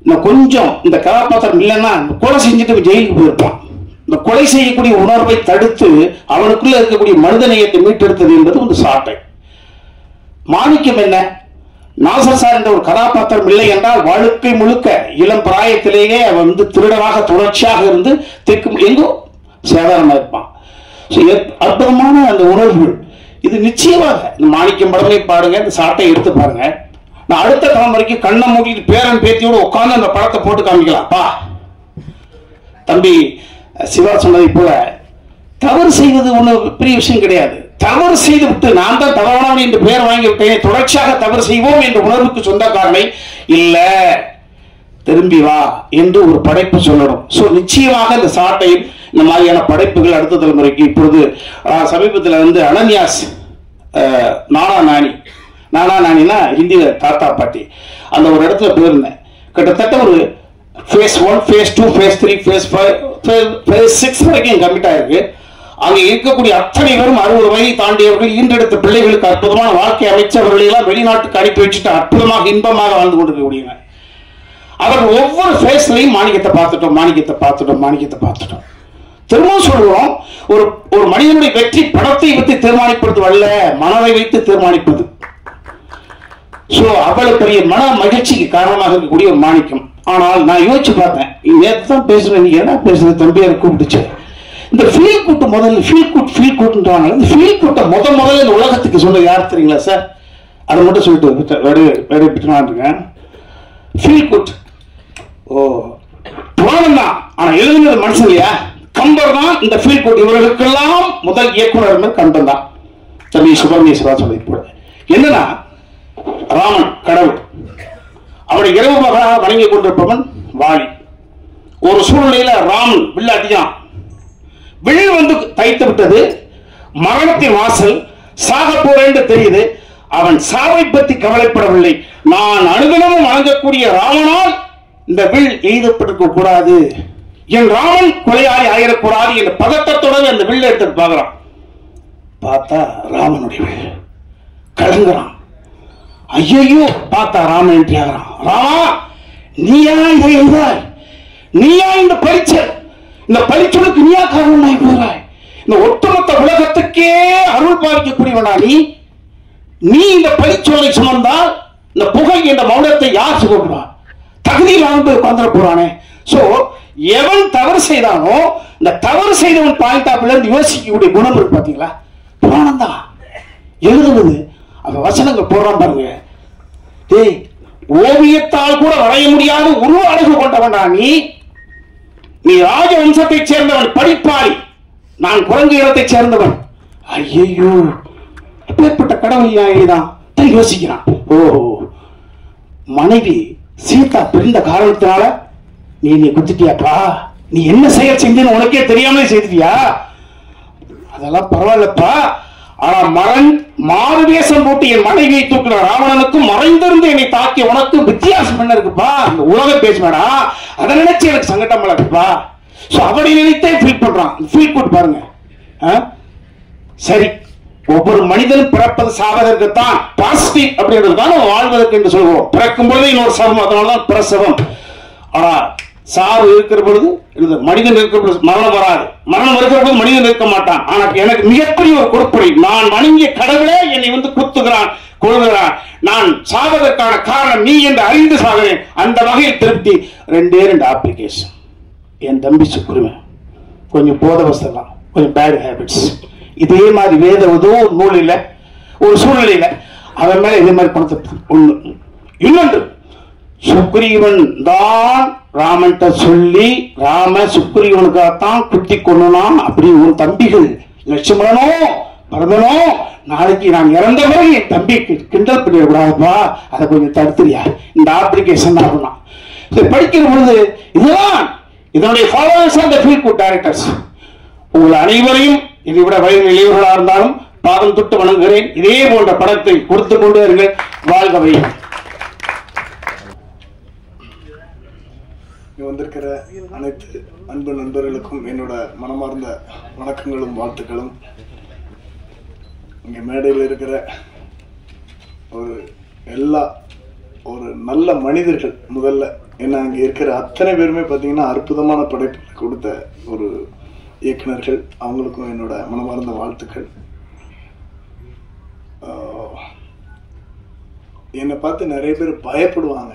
நான் கொஞ்சம் இந்த கதாபாத்திரம் இல்லைன்னா கொலை செஞ்சுட்டு ஜெயிலுக்கு போயிருப்பான். இந்த கொலை செய்யக்கூடிய உணர்வை தடுத்து அவனுக்குள்ள இருக்கக்கூடிய மனிதநேயத்தை மீட்டெடுத்தது என்பது ஒரு சாட்டை. மாணிக்கம் என்ன, நாசர் சார் என்ற ஒரு கதாபாத்திரம் இல்லை என்றால் வாழ்க்கை முழுக்க இளம் பிராயத்திலேயே அவன் திருடனாக தொடர்ச்சியாக இருந்து தெற்கு எங்கோ சேதாரமாக இருப்பான். அற்புதமான அந்த உணர்வுகள் இது நிச்சயமாக இந்த மாணிக்கம் படமே பாருங்க, இந்த சாட்டை எடுத்து பாருங்க. நான் அடுத்த தலைமுறைக்கு கண்ணை மூடிட்டு பேரன் பேத்தியோட உட்கார்ந்து அந்த படத்தை போட்டு காமிக்கலாம்ப்பா. தம்பி சிவா சொன்னதை போல தவறு செய்வது ஒன்றும் பெரிய விஷயம் கிடையாது. தவறு செய்து விட்டு நான் தான் தவறானவன் என்று பெயர் வாங்கிவிட்டேன், தொடர்ச்சியாக தவறு செய்வோம் என்ற உணர்வுக்கு சொந்தக்காரனை இல்ல, திரும்பி வா என்று ஒரு படைப்பு சொல்லணும். ஸோ நிச்சயமாக இந்த சாட்டையும் இந்த மாதிரியான படைப்புகள் அடுத்த தலைமுறைக்கு இப்பொழுது சமீபத்தில் வந்து அனன்யாஸ் நானா நானினா ஹிந்தியில தாத்தா பாட்டி அந்த ஒரு இடத்துல போயிருந்தேன். கிட்டத்தட்ட ஒரு phase 1, phase 2, phase 3, phase 5, phase 6 வரைக்கும் கமிட் ஆயிருக்கு. அங்கே இருக்கக்கூடிய அத்தனை பேரும் 60 வயதை தாண்டியவர்கள், ஈன்றெடுத்த பிள்ளைகளுக்கு அற்புதமான வாழ்க்கை அமைச்சவர்களை எல்லாம் வெளிநாட்டுக்கு அனுப்பி வச்சுட்டு அற்புதமாக இன்பமாக வாழ்ந்து கொண்டிருக்கக்கூடியவங்க. அவர்கள் ஒவ்வொரு ஃபேஸ்லையும் மாணிக்கத்தை பார்த்துட்டோம். திரும்பவும் சொல்றோம், ஒரு மனிதனுடைய வெற்றி படத்தை வைத்து தீர்மானிப்பது அல்ல, மனதை வைத்து தீர்மானிப்பது. சோ அவ்வளவு பெரிய மன மகிழ்ச்சிக்கு காரணமாக இருக்கக்கூடிய ஒரு மாணிக்கம். ஆனால் நான் யோசிச்சு பார்த்தேன், நேற்று தான் பேசுறேன், நீங்க என்ன பேசுறது தம்பியார் கூப்பிடுச்சு. இந்த ஃபீல் கூட்டு முதல்ல ஃபீல் கூட்டுன்றாங்க. இந்த ஃபீல் கூட்ட முதல்ல இந்த உலகத்துக்கு சொன்னது யார் தெரியுங்களா சார்? அதை மட்டும் சொல்லிட்டு ஃபீல் குட் புராணம் தான், ஆனா எழுதுனது மனுஷன் இல்லையா? கம்பர் தான் இந்த ஃபீல் குட். இவர்களுக்கெல்லாம் முதல் இயக்குனர் கம்பன் தான். தம்பி சுப்பிரமணிய சொல்லி போட என்னன்னா, ராமன் கடவுள், அவனை இரவு மகனாக வணங்கி கொண்டிருப்பவன் வாலி. ஒரு சூழ்நிலையில ராமன் வில்லாட்டியான், வில் வந்து தைத்து விட்டது, மரணத்தின் வாசல், சாக போறேன் தெரியுது. அவன் சாவை பற்றி கவலைப்படவில்லை. நான் அனுதினமும் வணங்கக்கூடிய ராமனால் இந்த வில் எய்தப்பட்டிருக்க கூடாது, என் ராமன் கொலையாளி ஆயிடக்கூடாது என்ற பதட்டத்தோட அந்த வில் எடுத்து பார்க்கிறான். பார்த்தா ராமனுடைய வில் கலங்குறான். ஐயோ, பார்த்தா ராமன் என்று ஆகிறான். ராமா, நீயா இதை எழுதாய்? நீயா இந்த பரிச்சலுக்கு நீயா காரணமாய் போகிறாய்? இந்த ஒட்டுமொத்த உலகத்துக்கே அருள் பாதிக்கக்கூடியவனா நீ இந்த பரிச்சொல்லை சுமந்தால் இந்த புகை என்ற மௌனத்தை யார் சுமப்பா? தகுதியில் ஆண்டு உட்கார்ந்து போறானே. சோ எவன் தவறு செய்தானோ இந்த தவறு செய்தவன் பாயிண்ட் ஆஃப் இருந்து யோசிக்கக்கூடிய குணம் இருக்கு பாத்தீங்களா? புராணம் தான் எழுதுவது. அந்த வசனங்கள் போடுறான் பாருங்க. டேய், ஓவியத்தால் கூட வரைய முடியாத உருவ அழகு கொண்டவனா நீ ராஜவம்சத்தை சேர்ந்தவன், படிப்பாளி, நான் குரங்கு இடத்தை சேர்ந்தவன். ஐயோ, அப்பேற்பட்ட கடவுள் தான் யோசிக்கிறான். ஓ, மனைவி சீதா பிரிந்த காரணத்தினால நீ குத்திட்டியாப்பா? நீ என்ன செயல் செஞ்சேன்னு உனக்கே தெரியாமலே செய்தியா? அதெல்லாம் பரவாயில்லப்பா. ஆனா மாறுவேஷம் போட்டு என் மனைவியை தூக்கின ராவணனுக்கும் மறைந்திருந்து என்னை தாக்கிய உனக்கு வித்தியாசம் என்ன இருக்குப்பா? அந்த உலக பேசுவேடா, அதை நினைச்சு எனக்கு சங்கடம் இருக்குப்பா. சோ அப்படி நினைத்தே ஃபீல் பண்றான். ஃபீல் குட் பாருங்க. சரி, ஒவ்வொரு மனிதனும் பிறப்பது சாவதற்குத்தான், பாசிட்டிவ் அப்படின்றது தான் வாழ்வதற்கு என்று சொல்கிறோம். பிறக்கும் பொழுது இன்னொரு சவம், அதனாலதான் பிரசவம். ஆனா சாவு இருக்கிற பொழுது, மனிதன் இருக்கிற பொழுது மரணம் வராது. மரணம் இருக்கிற பொழுது மனிதன் இருக்க மாட்டான். ஆனா எனக்கு மிகப்பெரிய ஒரு கொடுப்படை, நான் வணங்கிய கடவுளே என்னை வந்து குத்துகிறான், கொள்கிறான். நான் சாவதற்கான காரணம் நீ என்று அறிந்து சாகிறேன். அந்த வகையில் திருப்தி. 2 அப்ளிகேஷன். என் தம்பி சுக்குருவன் கொஞ்சம் போதவசலாம், கொஞ்சம் பேட் ஹேபிட்ஸ். இதே மாதிரி வேத ஏதோ ஒரு நூலில் ஒரு சூழ்நிலையில அவன் மேல இதே மாதிரி பணத்தை ஒண்ணு. இன்னொன்று, சுக்ரீவன் தான் ராமன்ட்ட சொல்லி ராம சுக்ரீவனுக்காகத்தான் குத்தி கொண்டான். அப்படி உன் தம்பிகள் லட்சுமணனோ பரதனோ நாளைக்கு நான் இறந்த பிறகு என் தம்பிக்கு கிண்டல் பண்ணிடக்கூடாதுப்பா, அதை கொஞ்சம் தடுத்துறியா? இந்த அப்ளிகேஷன் தான் பண்ணான். இதை படிக்கிற பொழுது இதுதான் இதனுடைய followers and feel good directors. உங்கள் அனைவரையும் இதை விட வயது இளையவர்களாக இருந்தாலும் பாதம் தொட்டு வணங்குகிறேன். இதே போன்ற படத்தை கொடுத்து கொண்டே இருங்கள். வாழ்க வையம். வந்திருக்கிற அனைத்து அன்பு நண்பர்களுக்கும் என்னோட மனமார்ந்த வணக்கங்களும் வாழ்த்துக்களும். இங்க மேடையில் இருக்கிற ஒரு நல்ல மனிதர்கள் முதல்ல, ஏன்னா அங்க இருக்கிற அத்தனை பேருமே பார்த்தீங்கன்னா அற்புதமான படைப்புகளை கொடுத்த ஒரு இயக்குனர்கள். அவங்களுக்கும் என்னோட மனமார்ந்த வாழ்த்துக்கள். என்னை பார்த்து நிறைய பேர் பயப்படுவாங்க.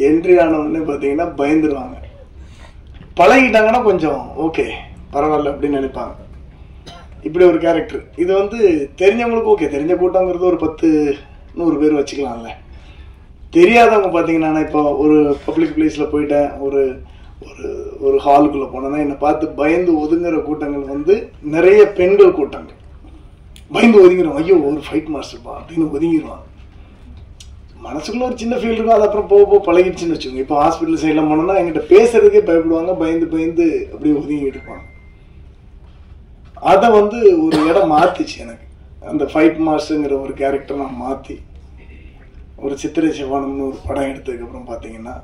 என்ட்ரி ஆனவுடனே பார்த்தீங்கன்னா பயந்துருவாங்க. பழகிட்டாங்கன்னா கொஞ்சம் ஓகே பரவாயில்ல அப்படின்னு நினைப்பாங்க. இப்படி ஒரு கேரக்டர். இது வந்து தெரிஞ்சவங்களுக்கு ஓகே, தெரிஞ்ச கூட்டங்கிறது ஒரு 10 100 பேர் வச்சுக்கலாம்ல. தெரியாதவங்க பார்த்தீங்கன்னா, நான் இப்போ ஒரு பப்ளிக் பிளேஸில் போயிட்டேன், ஒரு ஒரு ஒரு ஹாலுக்குள்ளே போனேன்னா என்னை பார்த்து பயந்து ஒதுங்குற கூட்டங்கள் வந்து நிறைய பெண்கள் கூட்டங்கள். பயந்து ஒதுங்கிடுவான், ஐயோ ஒரு ஃபைட் மாஸ்டர்ப்பா அப்படின்னு ஒதுங்கிடுவான். மனசுக்குள்ள ஒரு சின்ன ஃபீல் இருக்கும், அது அப்புறம் போக போக பழகிடுச்சுன்னு வச்சுக்கோங்க. இப்போ ஹாஸ்பிட்டல் சைடில் போனோம்னா என்கிட்ட பேசுறதுக்கே பயப்படுவாங்க, பயந்து பயந்து அப்படியே ஒதுங்கிட்டு இருப்பாங்க. அதை வந்து ஒரு இடம் மாற்றிச்சு எனக்கு. அந்த ஃபைட் மாஸ்டருங்கிற ஒரு கேரக்டர் நான் மாற்றி ஒரு சித்திரை செவ்வானம்னு ஒரு படம் எடுத்ததுக்கப்புறம் பார்த்தீங்கன்னா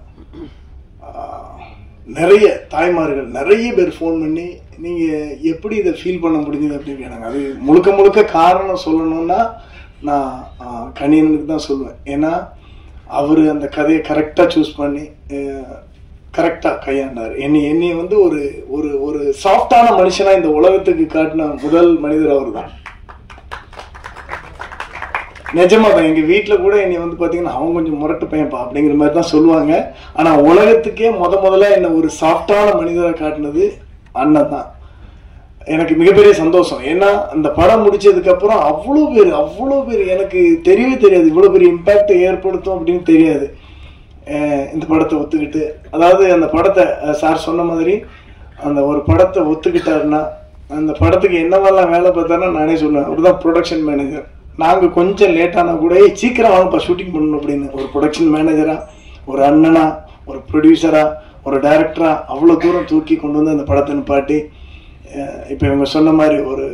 நிறைய தாய்மார்கள் நிறைய பேர் ஃபோன் பண்ணி நீங்கள் எப்படி இதை ஃபீல் பண்ண முடிஞ்சது அப்படின்னு கேட்டாங்க. அது முழுக்க முழுக்க காரணம் சொல்லணும்னா நான் கணியனுக்கு தான் சொல்லுவேன். ஏன்னா அவர் அந்த கதையை கரெக்டாக சூஸ் பண்ணி கரெக்டாக கையாண்டார். என்னையை வந்து ஒரு ஒரு ஒரு சாஃப்டான மனுஷனாக இந்த உலகத்துக்கு காட்டின முதல் மனிதர் அவர் தான். நிஜமாக தான் எங்கள் வீட்டில் கூட என்னை வந்து பார்த்தீங்கன்னா அவன் கொஞ்சம் முரட்டு பையன்ப்பா அப்படிங்கிற மாதிரி தான் சொல்லுவாங்க. ஆனால் உலகத்துக்கே முதல்ல என்னை ஒரு சாஃப்டான மனிதரை காட்டினது அண்ணன் தான். எனக்கு மிகப்பெரிய சந்தோஷம். ஏன்னா அந்த படம் முடிச்சதுக்கப்புறம் அவ்வளோ பேர் எனக்கு தெரியவே தெரியாது இவ்வளோ பெரிய இம்பேக்டை ஏற்படுத்தும் அப்படின்னு தெரியாது. இந்த படத்தை ஒத்துக்கிட்டு, அதாவது அந்த படத்தை சார் சொன்ன மாதிரி அந்த ஒரு படத்தை ஒத்துக்கிட்டாருன்னா அந்த படத்துக்கு என்னவெல்லாம் வேலை பார்த்தாருன்னா நானே சொல்லுவேன், அவர் தான் ப்ரொடக்ஷன் மேனேஜர். நாங்கள் கொஞ்சம் லேட்டானா கூட சீக்கிரம் வாங்கப்பா ஷூட்டிங் பண்ணணும் அப்படின்னு ஒரு ப்ரொடக்ஷன் மேனேஜரா, ஒரு அண்ணனா, ஒரு ப்ரொடியூசரா, ஒரு டைரக்டரா அவ்வளோ தூரம் தூக்கி கொண்டு வந்து அந்த படத்தை நிப்பாட்டி இப்போ இவங்க சொன்ன மாதிரி ஒரு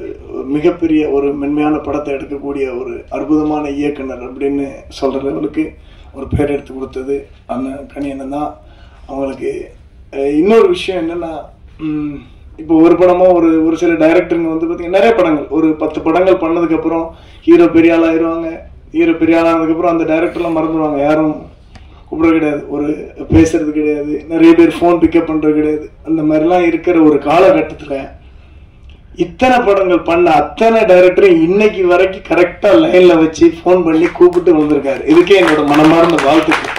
மிகப்பெரிய ஒரு மென்மையான படத்தை எடுக்கக்கூடிய ஒரு அற்புதமான இயக்குனர் அப்படின்னு சொல்கிற லெவலுக்கு ஒரு பேர் எடுத்து கொடுத்தது அண்ணன் கணியண்ணன் தான். அவங்களுக்கு இன்னொரு விஷயம் என்னென்னா, இப்போ ஒரு படமோ ஒரு சில டைரக்டருங்க வந்து பார்த்தீங்கன்னா நிறைய படங்கள் ஒரு 10 படங்கள் பண்ணதுக்கப்புறம் ஹீரோ பெரிய ஆள் ஆயிடுவாங்க. ஹீரோ பெரிய ஆள் ஆனதுக்கப்புறம் அந்த டைரக்டர்லாம் மறந்துடுவாங்க, யாரும் கூப்பிட்றது கிடையாது, ஒரு பேசுறது கிடையாது, நிறைய பேர் ஃபோன் பிக்கப் பண்ணுறது கிடையாது. அந்த மாதிரிலாம் இருக்கிற ஒரு காலகட்டத்தில் இத்தனை படங்கள் பண்ண அத்தனை டைரக்டரும் இன்னைக்கு வரைக்கும் கரெக்டாக லைனில் வச்சு ஃபோன் பண்ணி கூப்பிட்டு வந்திருக்காரு. இதுக்கே என்னோட மனமார்ந்த வாழ்த்துக்கள்.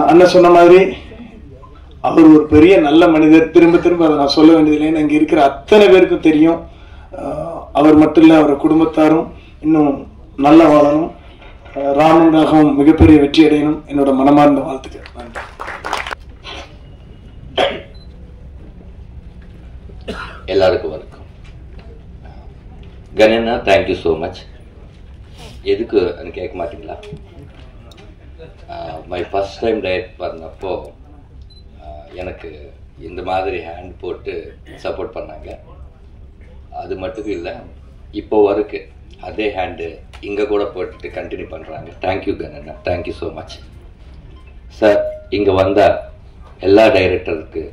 அண்ணன் சொன்ன மாதிரி அவர் ஒரு பெரிய நல்ல மனிதர். திரும்ப அதை நான் சொல்ல வேண்டியதில்லைன்னு இங்கே இருக்கிற அத்தனை பேருக்கும் தெரியும். அவர் மட்டும் இல்லை, அவர் குடும்பத்தாரும் இன்னும் நல்லா வாழணும், ராமன் ராகவும் மிகப்பெரிய வெற்றி அடையணும். என்னோட மனமார்ந்த வாழ்த்துக்கள். நன்றி. எல்லாருக்கும் வணக்கம். கணேண்ணா, தேங்க்யூ ஸோ மச். எதுக்கு கேட்க மாட்டீங்களா? மை ஃபர்ஸ்ட் டைம் டைரக்ட் பண்ணப்போ எனக்கு இந்த மாதிரி ஹேண்ட் போட்டு சப்போர்ட் பண்ணாங்க. அது மட்டும் இல்லை, இப்போ வரைக்கும் அதே ஹேண்டு இங்கே கூட போட்டுட்டு கண்டினியூ பண்ணுறாங்க. தேங்க்யூ கணேண்ணா, தேங்க்யூ ஸோ மச் சார். இங்கே வந்த எல்லா டைரக்டருக்கு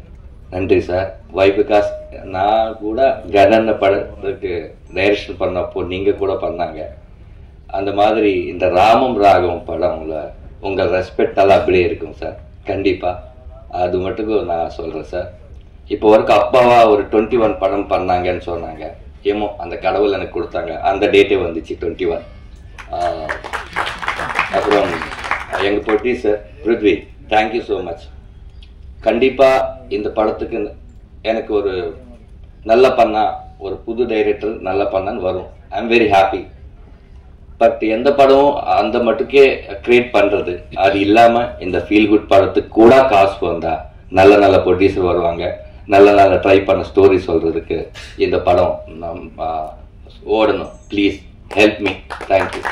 நன்றி சார். வை பிகாஸ் நான் கூட கணேண்ண படத்துக்கு டைரக்ஷன் பண்ணப்போ நீங்கள் கூட பண்ணாங்க. அந்த மாதிரி இந்த ராமம் ராகம் படம்ல உங்கள் ரெஸ்பெக்டெல்லாம் அப்படியே இருக்கும் சார், கண்டிப்பாக. அது மட்டும் நான் சொல்கிறேன் சார். இப்போ வரைக்கும் அப்பாவா ஒரு 21 படம் பண்ணாங்கன்னு சொன்னாங்க. ஏமோ அந்த கடவுள் எனக்கு கொடுத்தாங்க, அந்த டேட்டே வந்துச்சு 21. அப்புறம் எங்கள் producer Prithvi, thank you so much. கண்டிப்பாக இந்த படத்துக்கு எனக்கு ஒரு நல்ல பண்ணா, ஒரு புது டைரக்டர் நல்ல பண்ணான்னு வரும். I am very happy. But எந்த படமும் அந்த மட்டுக்கே கிரியேட் பண்ணுறது, அது இல்லாமல் இந்த ஃபீல் குட் படத்துக்கு கூட காசு வந்தா நல்ல நல்ல ப்ரொடியூசர் வருவாங்க, நல்ல ட்ரை பண்ண ஸ்டோரி சொல்கிறதுக்கு இந்த படம் ஓடணும். Please help me. தேங்க்யூ.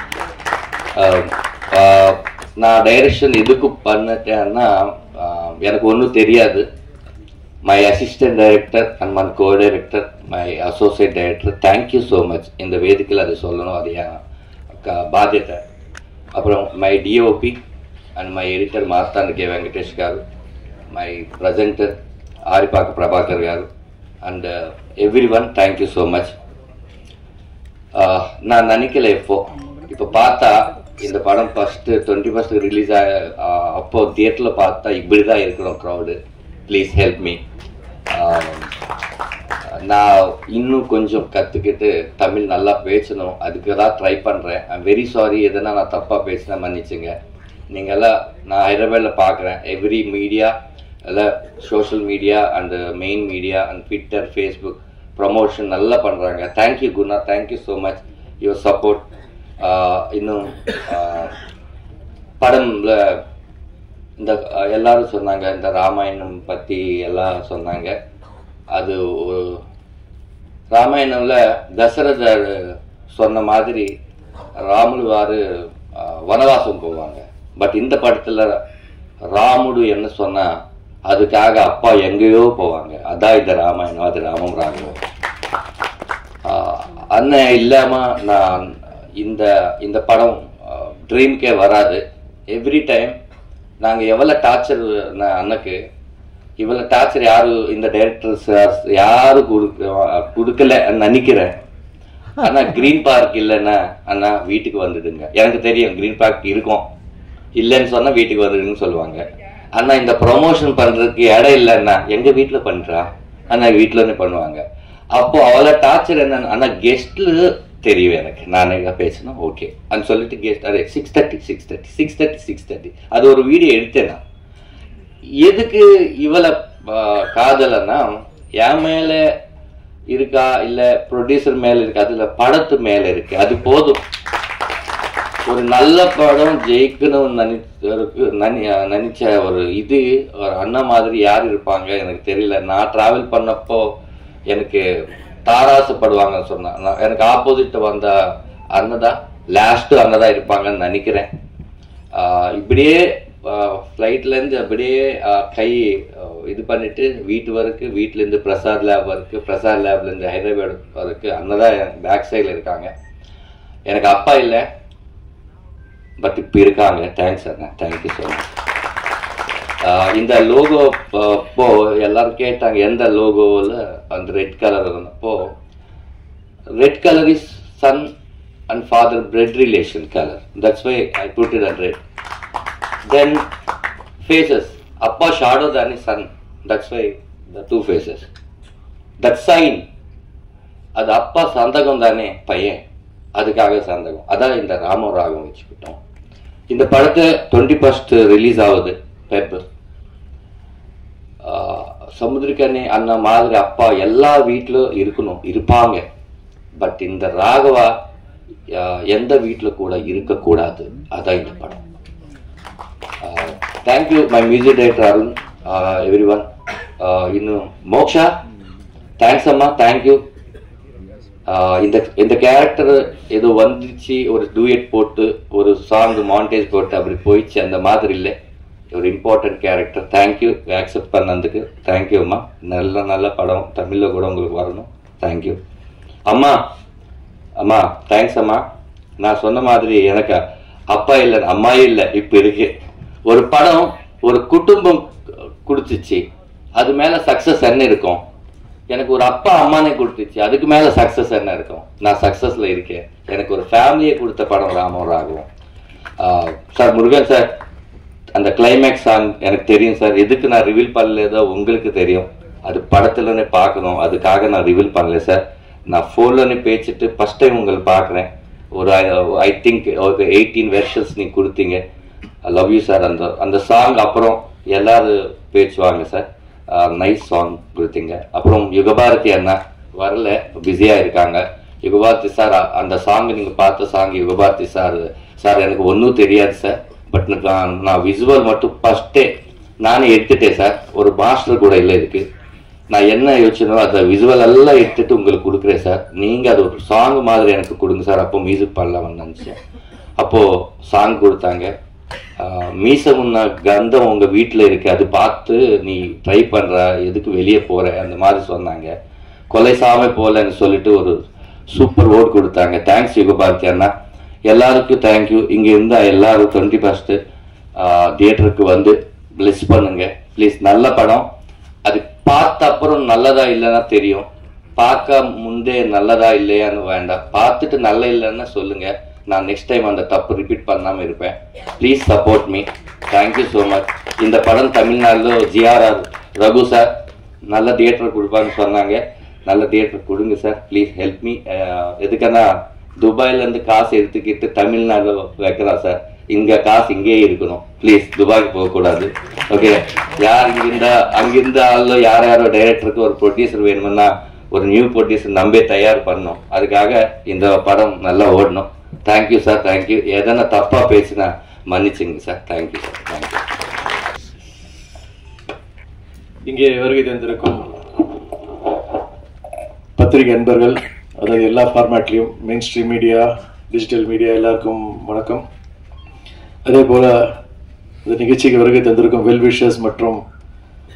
நான் டைரக்ஷன் எதுக்கு பண்ணிட்டேன்னா, எனக்கு ஒன்றும் தெரியாது. My assistant director and my co director, my associate director, thank you so much. இந்த வேதிக்கையில் அது சொல்லணும், அது என் బాధ్యత. అప్పుడు my DOP and my editor Marthand K Venkatesh garu, my presenter Aripaka Prabhakar garu and everyone, thank you so much. நான் நினைக்கல இப்போ பார்த்தா இந்த படம் ஃபஸ்ட்டு 21 ரிலீஸ் அப்போ தியேட்டரில் பார்த்தா இப்படி தான் இருக்கணும் க்ரௌடு. Please help me. நான் இன்னும் கொஞ்சம் கற்றுக்கிட்டு தமிழ் நல்லா பேசணும், அதுக்கு தான் ட்ரை பண்ணுறேன். ஐம் வெரி சாரி, எதனா நான் தப்பாக பேசினா மன்னிச்சுங்க. நீங்கள்லாம் நான் ஹைதராபாத்தில் பார்க்குறேன், எவ்ரி மீடியா எல்லாம் social media and main media and Twitter, Facebook promotion நல்லா பண்ணுறாங்க. Thank you Guna, thank you so much your support. இன்னும் படம்ல இந்த எல்லாரும் சொன்னாங்க, இந்த ராமாயணம் பற்றி எல்லாம் சொன்னாங்க. அது ராமாயணம்ல தசரதர் சொன்ன மாதிரி ராமுடுவாரு வனவாசம் போவாங்க. பட் இந்த படத்துல ராமுடு என்ன சொன்னா அதுக்காக அப்பா எங்கேயோ போவாங்க. அதான் இந்த ராமாயணம், அது ராமம் ராகவம். அண்ணன் இல்லாம நான் இந்த படம் ட்ரீம்கே வராது. எவ்ரி டைம் நாங்கள் எவ்வளோ டார்ச்சர் அண்ணக்கு இவ்வளோ டார்ச்சர் யாரும் இந்த டைரக்டர்ஸ் யாரும் கொடுக்கல நினைக்கிறேன். ஆனால் கிரீன் பார்க் இல்லைன்னா அண்ணா வீட்டுக்கு வந்துடுங்க. எனக்கு தெரியும் கிரீன் பார்க் இருக்கும், இல்லைன்னு சொன்னால் வீட்டுக்கு வந்துடுங்கன்னு சொல்லுவாங்க. அண்ணா இந்த ப்ரொமோஷன் பண்ணுறதுக்கு இடம் இல்லைன்னா எங்கள் வீட்டில் பண்ணுறா அண்ணா வீட்டிலன்னு பண்ணுவாங்க. அப்போ அவ்வளோ டார்ச்சர் என்ன அண்ணா கெஸ்ட்டில் தெரியும் எனக்கு. நான் எங்கே பேசினா ஓகே அன்னு சொல்லிட்டு கெஸ்ட் அது 6:30 அது ஒரு வீடியோ எடுத்தேன். நான் எதுக்கு இவ்வளோ காதலன்னா என் மேலே இருக்கா இல்லை ப்ரொடியூசர் மேலே இருக்கா, அதில் படத்து மேலே இருக்கு. அது போதும். ஒரு நல்ல படம் ஜெயிக்கணும்னு நினைச்ச ஒரு ஒரு அண்ணா மாதிரி யார் இருப்பாங்க எனக்கு தெரியல. நான் டிராவல் பண்ணப்போ எனக்கு தாராசப்படுவாங்கன்னு சொன்னா எனக்கு ஆப்போசிட் வந்த அண்ணதான் லாஸ்ட் அண்ணதான் இருப்பாங்கன்னு நினைக்கிறேன். இப்படியே ஃப்ளைட்லேருந்து அப்படியே கை இது பண்ணிட்டு வீட்டு வரைக்கும், வீட்டிலேருந்து பிரசாத் லேப் வரைக்கும், பிரசாத் லேப்லேருந்து ஹைதராபாத் வரைக்கும் அண்ணதான் பேக் சைடில் இருக்காங்க. எனக்கு அப்பா இல்லை, பட் இப்போ இருக்காங்க. தேங்க்ஸ் அண்ணா, தேங்க்யூ ஸோ மச். இந்த லோகோ இப்போ எல்லாரும் கேட்டாங்க எந்த லோகோவில் அந்த ரெட் கலர் இருந்தப்போ, red colour is son and father blood relation colour. That's why I put it at red. Then faces, அப்பா ஷாடோ தானே son, that's why the 2 faces. That sign, அது அப்பா சந்தகம் தானே பையன், அதுக்காக சந்தகம். அதான் இந்த ராமம் ராகம் வச்சுக்கிட்டோம். இந்த படத்தை 21st ரிலீஸ் ஆகுது பேப்பர். சமுத்திரக்கனி அண்ணா மாதிரி அப்பா எல்லா வீட்டிலும் இருப்பாங்க. பட் இந்த ராகவா எந்த வீட்டில் கூட இருக்கக்கூடாது. அதான் இந்த படம். Thank you my music director Arun, every one. இன்னும் மோக்ஷா, தேங்க்ஸ் அம்மா, தேங்க்யூ. இந்த கேரக்டர் ஏதோ வந்துச்சு, ஒரு டூயட் போட்டு ஒரு சாங் மாண்டேஜ் போட்டு அப்படி போயிடுச்சு, அந்த மாதிரி இல்லை. ஒரு இம்பார்ட்டன்ட் கேரக்டர். தேங்க்யூ அக்செப்ட் பண்ணதுக்கு. தேங்க்யூ அம்மா. நல்ல படம் தமிழில் கூட உங்களுக்கு வரணும். தேங்க்யூ அம்மா. அம்மா தேங்க்ஸ் அம்மா. நான் சொன்ன மாதிரி எனக்கு அப்பா இல்லை, அம்மாயே இல்லை, இப்போ இருக்கு. ஒரு படம் ஒரு குடும்பம் கொடுத்துச்சு, அது மேலே சக்ஸஸ் என்ன இருக்கும்? எனக்கு ஒரு அப்பா அம்மானே கொடுத்துச்சு, அதுக்கு மேலே சக்ஸஸ் என்ன இருக்கும்? நான் சக்ஸஸில் இருக்கேன். எனக்கு ஒரு ஃபேமிலியை கொடுத்த படம் ராமம் ராகவம். சார் முருகன் சார், அந்த கிளைமேக்ஸ் சாங் எனக்கு தெரியும் சார். எதுக்கு நான் ரிவீல் பண்ணலேதோ உங்களுக்கு தெரியும். அது படத்துலனே பார்க்கணும், அதுக்காக நான் ரிவீல் பண்ணல சார். நான் ஃபோன்லனே பேசிட்டு ஃபர்ஸ்ட் டைம் உங்களை பார்க்குறேன். ஒரு ஐ திங்க் ஒரு 18 வெர்ஷன்ஸ் நீங்கள் கொடுத்தீங்க. I love you sir. அந்த சாங் அப்புறம் எல்லாரும் பேசுவாங்க சார். நைஸ் சாங் கொடுத்தீங்க. அப்புறம் யுகபாரதி அண்ணா வரல, பிஸியாக இருக்காங்க. யுகபாரதி சார், அந்த சாங் நீங்கள் பார்த்த சாங் யுகபாரதி சார். சார் எனக்கு ஒன்றும் தெரியாது சார், பட் நான் விசுவல் மட்டும் ஃபஸ்ட்டே நானே எடுத்துட்டேன் சார். ஒரு மாஸ்டர் கூட இல்லை இதுக்கு. நான் என்ன யோசிச்சனோ அதை விசுவல் எல்லாம் எடுத்துட்டு உங்களுக்கு கொடுக்குறேன் சார். நீங்கள் அது ஒரு சாங் மாதிரி எனக்கு கொடுங்க சார். அப்போ மியூசிக் பண்ணலாம்னு நினச்சேன். அப்போது சாங் கொடுத்தாங்க. மீச முன்ன கந்தம் உங்கள் வீட்டில் இருக்கு, அது பார்த்து நீ ட்ரை பண்ணுற, எதுக்கு வெளியே போகிற அந்த மாதிரி சொன்னாங்க. கொலை சாமி போகலன்னு சொல்லிட்டு ஒரு சூப்பர் வேர்ட் கொடுத்தாங்க. தேங்க்ஸ் யுகபாரதி அண்ணா. எல்லாருக்கும் தேங்க்யூ. இங்கே இருந்தால் எல்லாரும் 21st தியேட்டருக்கு வந்து பிளஸ் பண்ணுங்க ப்ளீஸ். நல்ல படம். அது பார்த்த அப்புறம் நல்லதா இல்லைன்னா தெரியும், பார்க்க முந்தே நல்லதா இல்லையான்னு வேண்டாம். பார்த்துட்டு நல்ல இல்லைன்னா சொல்லுங்க, நான் நெக்ஸ்ட் டைம் அந்த தப்பு ரிப்பீட் பண்ணாமல் இருப்பேன். Please support me. Thank you so much. இந்த படம் தமிழ்நாட்டில் ஜிஆர்ஆர் ரகு சார் நல்ல தியேட்டர் கொடுப்பான்னு சொன்னாங்க. நல்ல தியேட்டர் கொடுங்க சார், ப்ளீஸ் ஹெல்ப் மீ. எதுக்குன்னா துபாயிலேருந்து காசு எடுத்துக்கிட்டு தமிழ்நாடு வைக்கிறா சார். இங்கே காசு இங்கேயே இருக்கணும். ப்ளீஸ் துபாய்க்கு போகக்கூடாது. ஓகே, யார் அங்கிருந்த ஆளோ யாரோ டைரக்டருக்கு ஒரு ப்ரொடியூசர் வேணும்னா ஒரு நியூ ப்ரொடியூசர் நம்பே தயார் பண்ணணும். அதுக்காக இந்த படம் நல்லா ஓடணும். Thank you sir, thank you. எதனா தப்பாக பேசினா மன்னிச்சுங்க சார். Thank you sir, thank you. இங்கே வருகை தந்திருக்கும் பத்திரிகை அன்பர்கள், அதாவது எல்லா ஃபார்மேட்லேயும் mainstream media, digital media எல்லாருக்கும் வணக்கம். அதே போல் இந்த நிகழ்ச்சிக்கு வருகை தந்திருக்கும் வெல்விஷர்ஸ் மற்றும்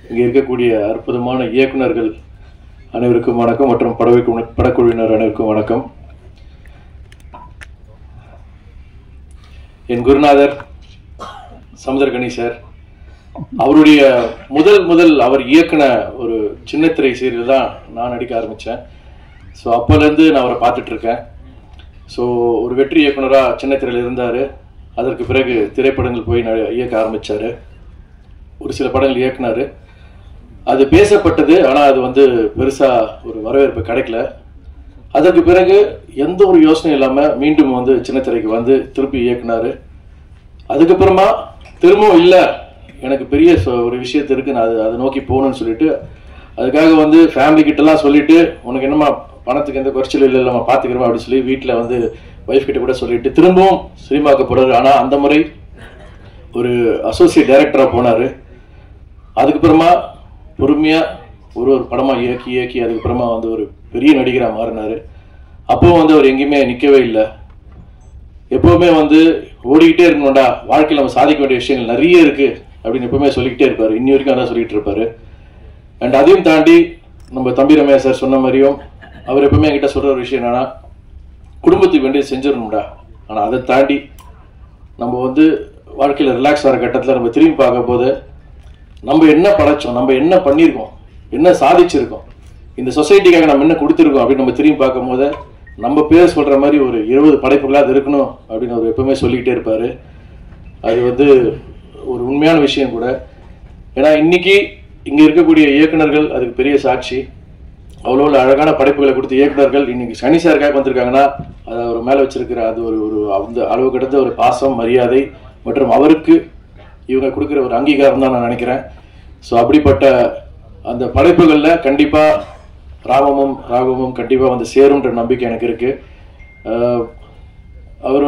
இங்கே இருக்கக்கூடிய அற்புதமான இயக்குநர்கள் அனைவருக்கும் வணக்கம் மற்றும் படக்குழுவினர் அனைவருக்கும் வணக்கம். என் குருநாதர் சமுத்திரகனி சார், அவருடைய முதல் அவர் இயக்குன ஒரு சின்னத்திரை சீரியல் தான் நான் நடிக்க ஆரம்பித்தேன். ஸோ அப்போலேருந்து நான் அவரை பார்த்துட்ருக்கேன். ஸோ ஒரு வெற்றி இயக்குனராக சின்னத்திரையில் இருந்தார். அதற்கு பிறகு திரைப்படங்கள் போய் இயக்க ஆரம்பித்தார். ஒரு சில படங்கள் இயக்குனார். அது பேசப்பட்டது, ஆனால் அது பெருசாக ஒரு வரவேற்பு கிடைக்கல. அதற்கு பிறகு எந்த ஒரு யோசனையும் இல்லாமல் மீண்டும் சின்னத்திரைக்கு திருப்பி இயக்குனார். அதுக்கப்புறமா திரும்பவும் இல்லை, எனக்கு பெரிய ஒரு விஷயத்து இருக்குது, நான் அதை நோக்கி போகணும்னு சொல்லிட்டு அதுக்காக ஃபேமிலி கிட்டலாம் சொல்லிட்டு, உனக்கு என்னம்மா பணத்துக்கு எந்த குறைச்சலும் இல்லை, நம்ம பார்த்துக்கிறோமா அப்படின்னு சொல்லி வீட்டில் ஒய்ஃப் கிட்ட கூட சொல்லிட்டு திரும்பவும் சினிமாவுக்கு போகிறாரு. ஆனால் அந்த முறை ஒரு அசோசியேட் டைரக்டராக போனார். அதுக்கப்புறமா பொறுமையாக ஒரு படமாக இயக்கி அதுக்கப்புறமா ஒரு பெரிய நடிகராக மாறினார். அப்போவும் அவர் எங்கேயுமே நிற்கவே இல்லை. எப்போவுமே ஓடிக்கிட்டே இருக்கணும்டா, வாழ்க்கையில் நம்ம சாதிக்க வேண்டிய விஷயங்கள் நிறைய இருக்குது அப்படின்னு எப்பவுமே சொல்லிக்கிட்டே இருப்பார். இன்னி வரைக்கும் அதான் சொல்லிட்டு இருப்பாரு. அண்ட் அதையும் தாண்டி நம்ம தம்பி ரமேஷ் சார் சொன்ன மாதிரியும் அவர் எப்பவுமே என்கிட்ட சொல்ற ஒரு விஷயம் என்னன்னா, குடும்பத்துக்கு வேண்டியது செஞ்சிடணும்டா. ஆனால் அதை தாண்டி நம்ம வாழ்க்கையில் ரிலாக்ஸ் ஆகிற கட்டத்தில் நம்ம திரும்பி பார்க்க போது நம்ம என்ன படைச்சோம், நம்ம என்ன பண்ணியிருக்கோம், என்ன சாதிச்சிருக்கோம், இந்த சொசைட்டிக்காக நம்ம என்ன கொடுத்துருக்கோம் அப்படின்னு நம்ம திரும்பி பார்க்கும் போது நம்ம பேர் சொல்ற மாதிரி ஒரு 20 படைப்புகளாக அது இருக்கணும் அப்படின்னு அவர் எப்பவுமே சொல்லிக்கிட்டே இருப்பாரு. அது ஒரு உண்மையான விஷயம் கூட. ஏன்னா இன்னைக்கு இங்க இருக்கக்கூடிய இயக்குநர்கள் அதுக்கு பெரிய சாட்சி. அவ்வளோ அழகான படைப்புகளை கொடுத்த இயக்குநர்கள் இன்னைக்கு சனி சாருக்காக வந்திருக்காங்கன்னா அதை அவர் மேலே வச்சிருக்கிற அது ஒரு அந்த அளவு கிடந்த ஒரு பாசம், மரியாதை மற்றும் அவருக்கு இவங்க கொடுக்குற ஒரு அங்கீகாரம் தான் நான் நினைக்கிறேன். ஸோ அப்படிப்பட்ட அந்த படைப்புகளில் கண்டிப்பாக ராகவமும் கண்டிப்பாக சேரும்ன்ற நம்பிக்கை எனக்கு இருக்கு. அவர்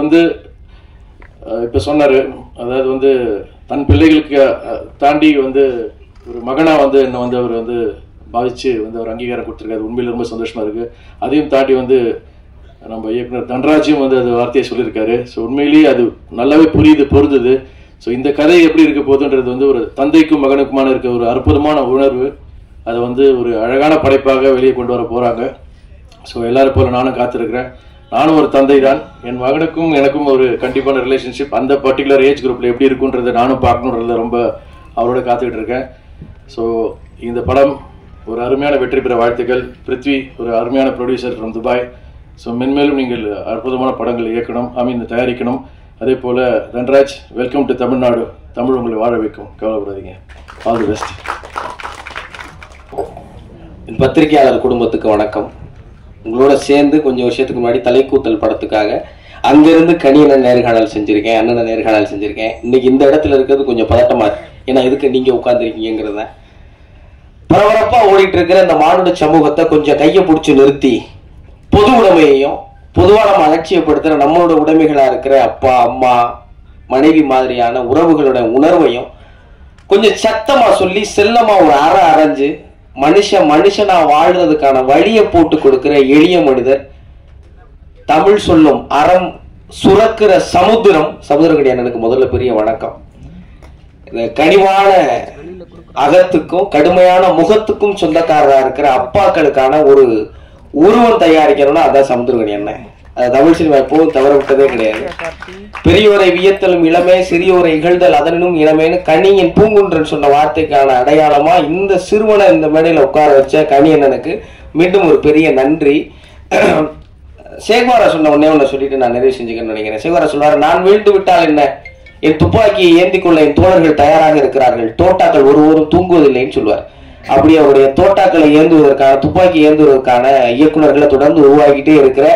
இப்போ சொன்னார், அதாவது தன் பிள்ளைகளுக்கு தாண்டி ஒரு மகனாக என்ன அவர் பாதிச்சு அவர் அங்கீகாரம் கொடுத்துருக்காரு. உண்மையில் ரொம்ப சந்தோஷமா இருக்கு. அதையும் தாண்டி நம்ம இயக்குனர் தன்ராஜும் அது வார்த்தையை சொல்லியிருக்காரு. ஸோ உண்மையிலேயே அது நல்லாவே பொருந்தது. ஸோ இந்த கதை எப்படி இருக்க போகுதுன்றது ஒரு தந்தைக்கும் மகனுக்குமான இருக்க ஒரு அற்புதமான உணர்வு. அதை ஒரு அழகான படைப்பாக வெளியே கொண்டு வர போறாங்க. ஸோ எல்லாரும் போல நானும் காத்திருக்கிறேன். நானும் ஒரு தந்தை தான். என் மகனுக்கும் எனக்கும் ஒரு கண்டிப்பான ரிலேஷன்ஷிப் அந்த பர்டிகுலர் ஏஜ் குரூப்ல எப்படி இருக்குன்றதை நானும் பார்க்கணுன்றத ரொம்ப அவரோட காத்துக்கிட்டு இருக்கேன். ஸோ இந்த படம் ஒரு அருமையான வெற்றி பெற வாழ்த்துக்கள். பிருத்வி ஒரு அருமையான ப்ரொடியூசர் ஃப்ரம் துபாய். ஸோ மென்மேலும் நீங்கள் அற்புதமான படங்கள் இயக்கணும், தயாரிக்கணும். அதே போல தன்ராஜ், வெல்கம் டு தமிழ்நாடு. தமிழ் உங்களை வாழ வைக்கும், கவலைப்படாதீங்க. All the best. பத்திரிகையாளர் குடும்பத்துக்கு வணக்கம். உங்களோட சேர்ந்து கொஞ்சம் வருஷத்துக்கு முன்னாடி தலைக்கூத்தல் படத்துக்காக அங்கிருந்து கனியனை நேர்காணல் செஞ்சிருக்கேன், அண்ணனை நேர்காணல் செஞ்சிருக்கேன். இன்னைக்கு இந்த இடத்துல இருக்கிறது கொஞ்சம் பதட்டமா இருக்கு. ஏன்னா இதுக்கு நீங்க உட்கார்ந்துருக்கீங்கிறத பரபரப்பா ஓடிட்டு இருக்கிற இந்த மானுட சமூகத்தை கொஞ்சம் கையை பிடிச்சி நிறுத்தி பொது உடைமையையும் பொதுவாக நம்ம அலட்சியப்படுத்துற நம்மளோட உடைமைகளா இருக்கிற அப்பா, அம்மா, மனைவி மாதிரியான உறவுகளோட உணர்வையும் கொஞ்சம் சத்தமா சொல்லி செல்லமா ஒரு அரைஞ்சு மனுஷனா வாழ்றதுக்கான வழியை போட்டு கொடுக்கிற எளிய மனிதர், தமிழ் சொல்லும் அறம் சுரக்கிற சமுத்திரகடி அண்ணனுக்கு முதல்ல பெரிய வணக்கம். இந்த கனிவான அகத்துக்கும் கடுமையான முகத்துக்கும் சொந்தக்காரராக இருக்கிற அப்பாக்களுக்கான ஒரு உருவம் தயாரிக்கணும்னா அதான் சமுத்திரகடி அண்ணன். அது தமிழ் சினிமா எப்போதும் தவற விட்டதே கிடையாது. பெரியோரை வியத்தலும் இளமே, சிறியோரை இகழ்தல் அதனும் இளமேன்னு கனியின் பூங்குன்றன் சொன்ன வார்த்தைக்கான அடையாளமா இந்த சிறுவனை இந்த மேடையில உட்கார வச்ச கனி அண்ணனுக்கு மீண்டும் ஒரு பெரிய நன்றி. சேகுவாரா சொன்ன ஒன்னே சொல்லிட்டு நான் நிறைவு செஞ்சுக்கன்னு நினைக்கிறேன். சேகுவாரா சொல்றாரு, நான் வீழ்ந்து விட்டால் என்ன, என் துப்பாக்கியை ஏந்தி கொள்ள என் தோழர்கள் தயாராக இருக்கிறார்கள், தோட்டாக்கள் ஒருவரும் தூங்குவதில்லைன்னு சொல்லுவார். அப்படி அவருடைய தோட்டாக்களை ஏந்துவதற்கான, துப்பாக்கி ஏந்துவதற்கான இயக்குநர்களை தொடர்ந்து உருவாக்கிட்டே இருக்கிற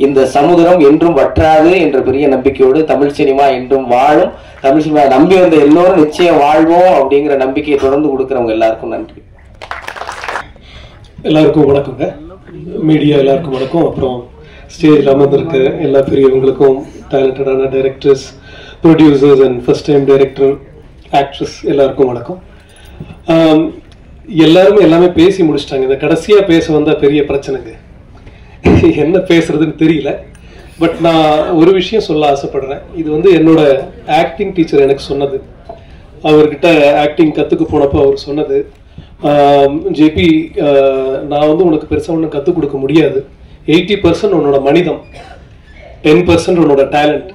இந்த சமுதிரம் என்றும் வற்றாது என்ற பெரிய நம்பிக்கையோடு தமிழ் சினிமா என்றும் வாழும். தமிழ் சினிமா நம்பி வந்த எல்லோரும் நிச்சயம் வாழ்வோம் அப்படிங்கிற நம்பிக்கையை தொடர்ந்து கொடுக்குறவங்க எல்லாருக்கும் நன்றி. எல்லாருக்கும் வணக்கங்க. மீடியா எல்லாருக்கும் வணக்கம். அப்புறம் ஸ்டேஜில் அமர்ந்திருக்க எல்லா பெரியவங்களுக்கும், டேலண்டடான directors, producers and first time director, actress எல்லாருக்கும் வணக்கம். எல்லாருமே எல்லாமே பேசி முடிச்சிட்டாங்க. இந்த கடைசியாக பேச வந்தால் பெரிய பிரச்சனைங்க, என்ன பேசுறதுன்னு தெரியல. பட் நான் ஒரு விஷயம் சொல்ல ஆசைப்படுறேன். இது வந்து என்னோட ஆக்டிங் டீச்சர் எனக்கு சொன்னது. அவர்கிட்ட ஆக்டிங் கற்றுக்க போனப்போ அவர் சொன்னது, ஜேபி நான் வந்து உனக்கு பெருசாக ஒன்றும் கற்றுக் கொடுக்க முடியாது. 80% உன்னோட மனிதம், 10% உன்னோட டேலண்ட்,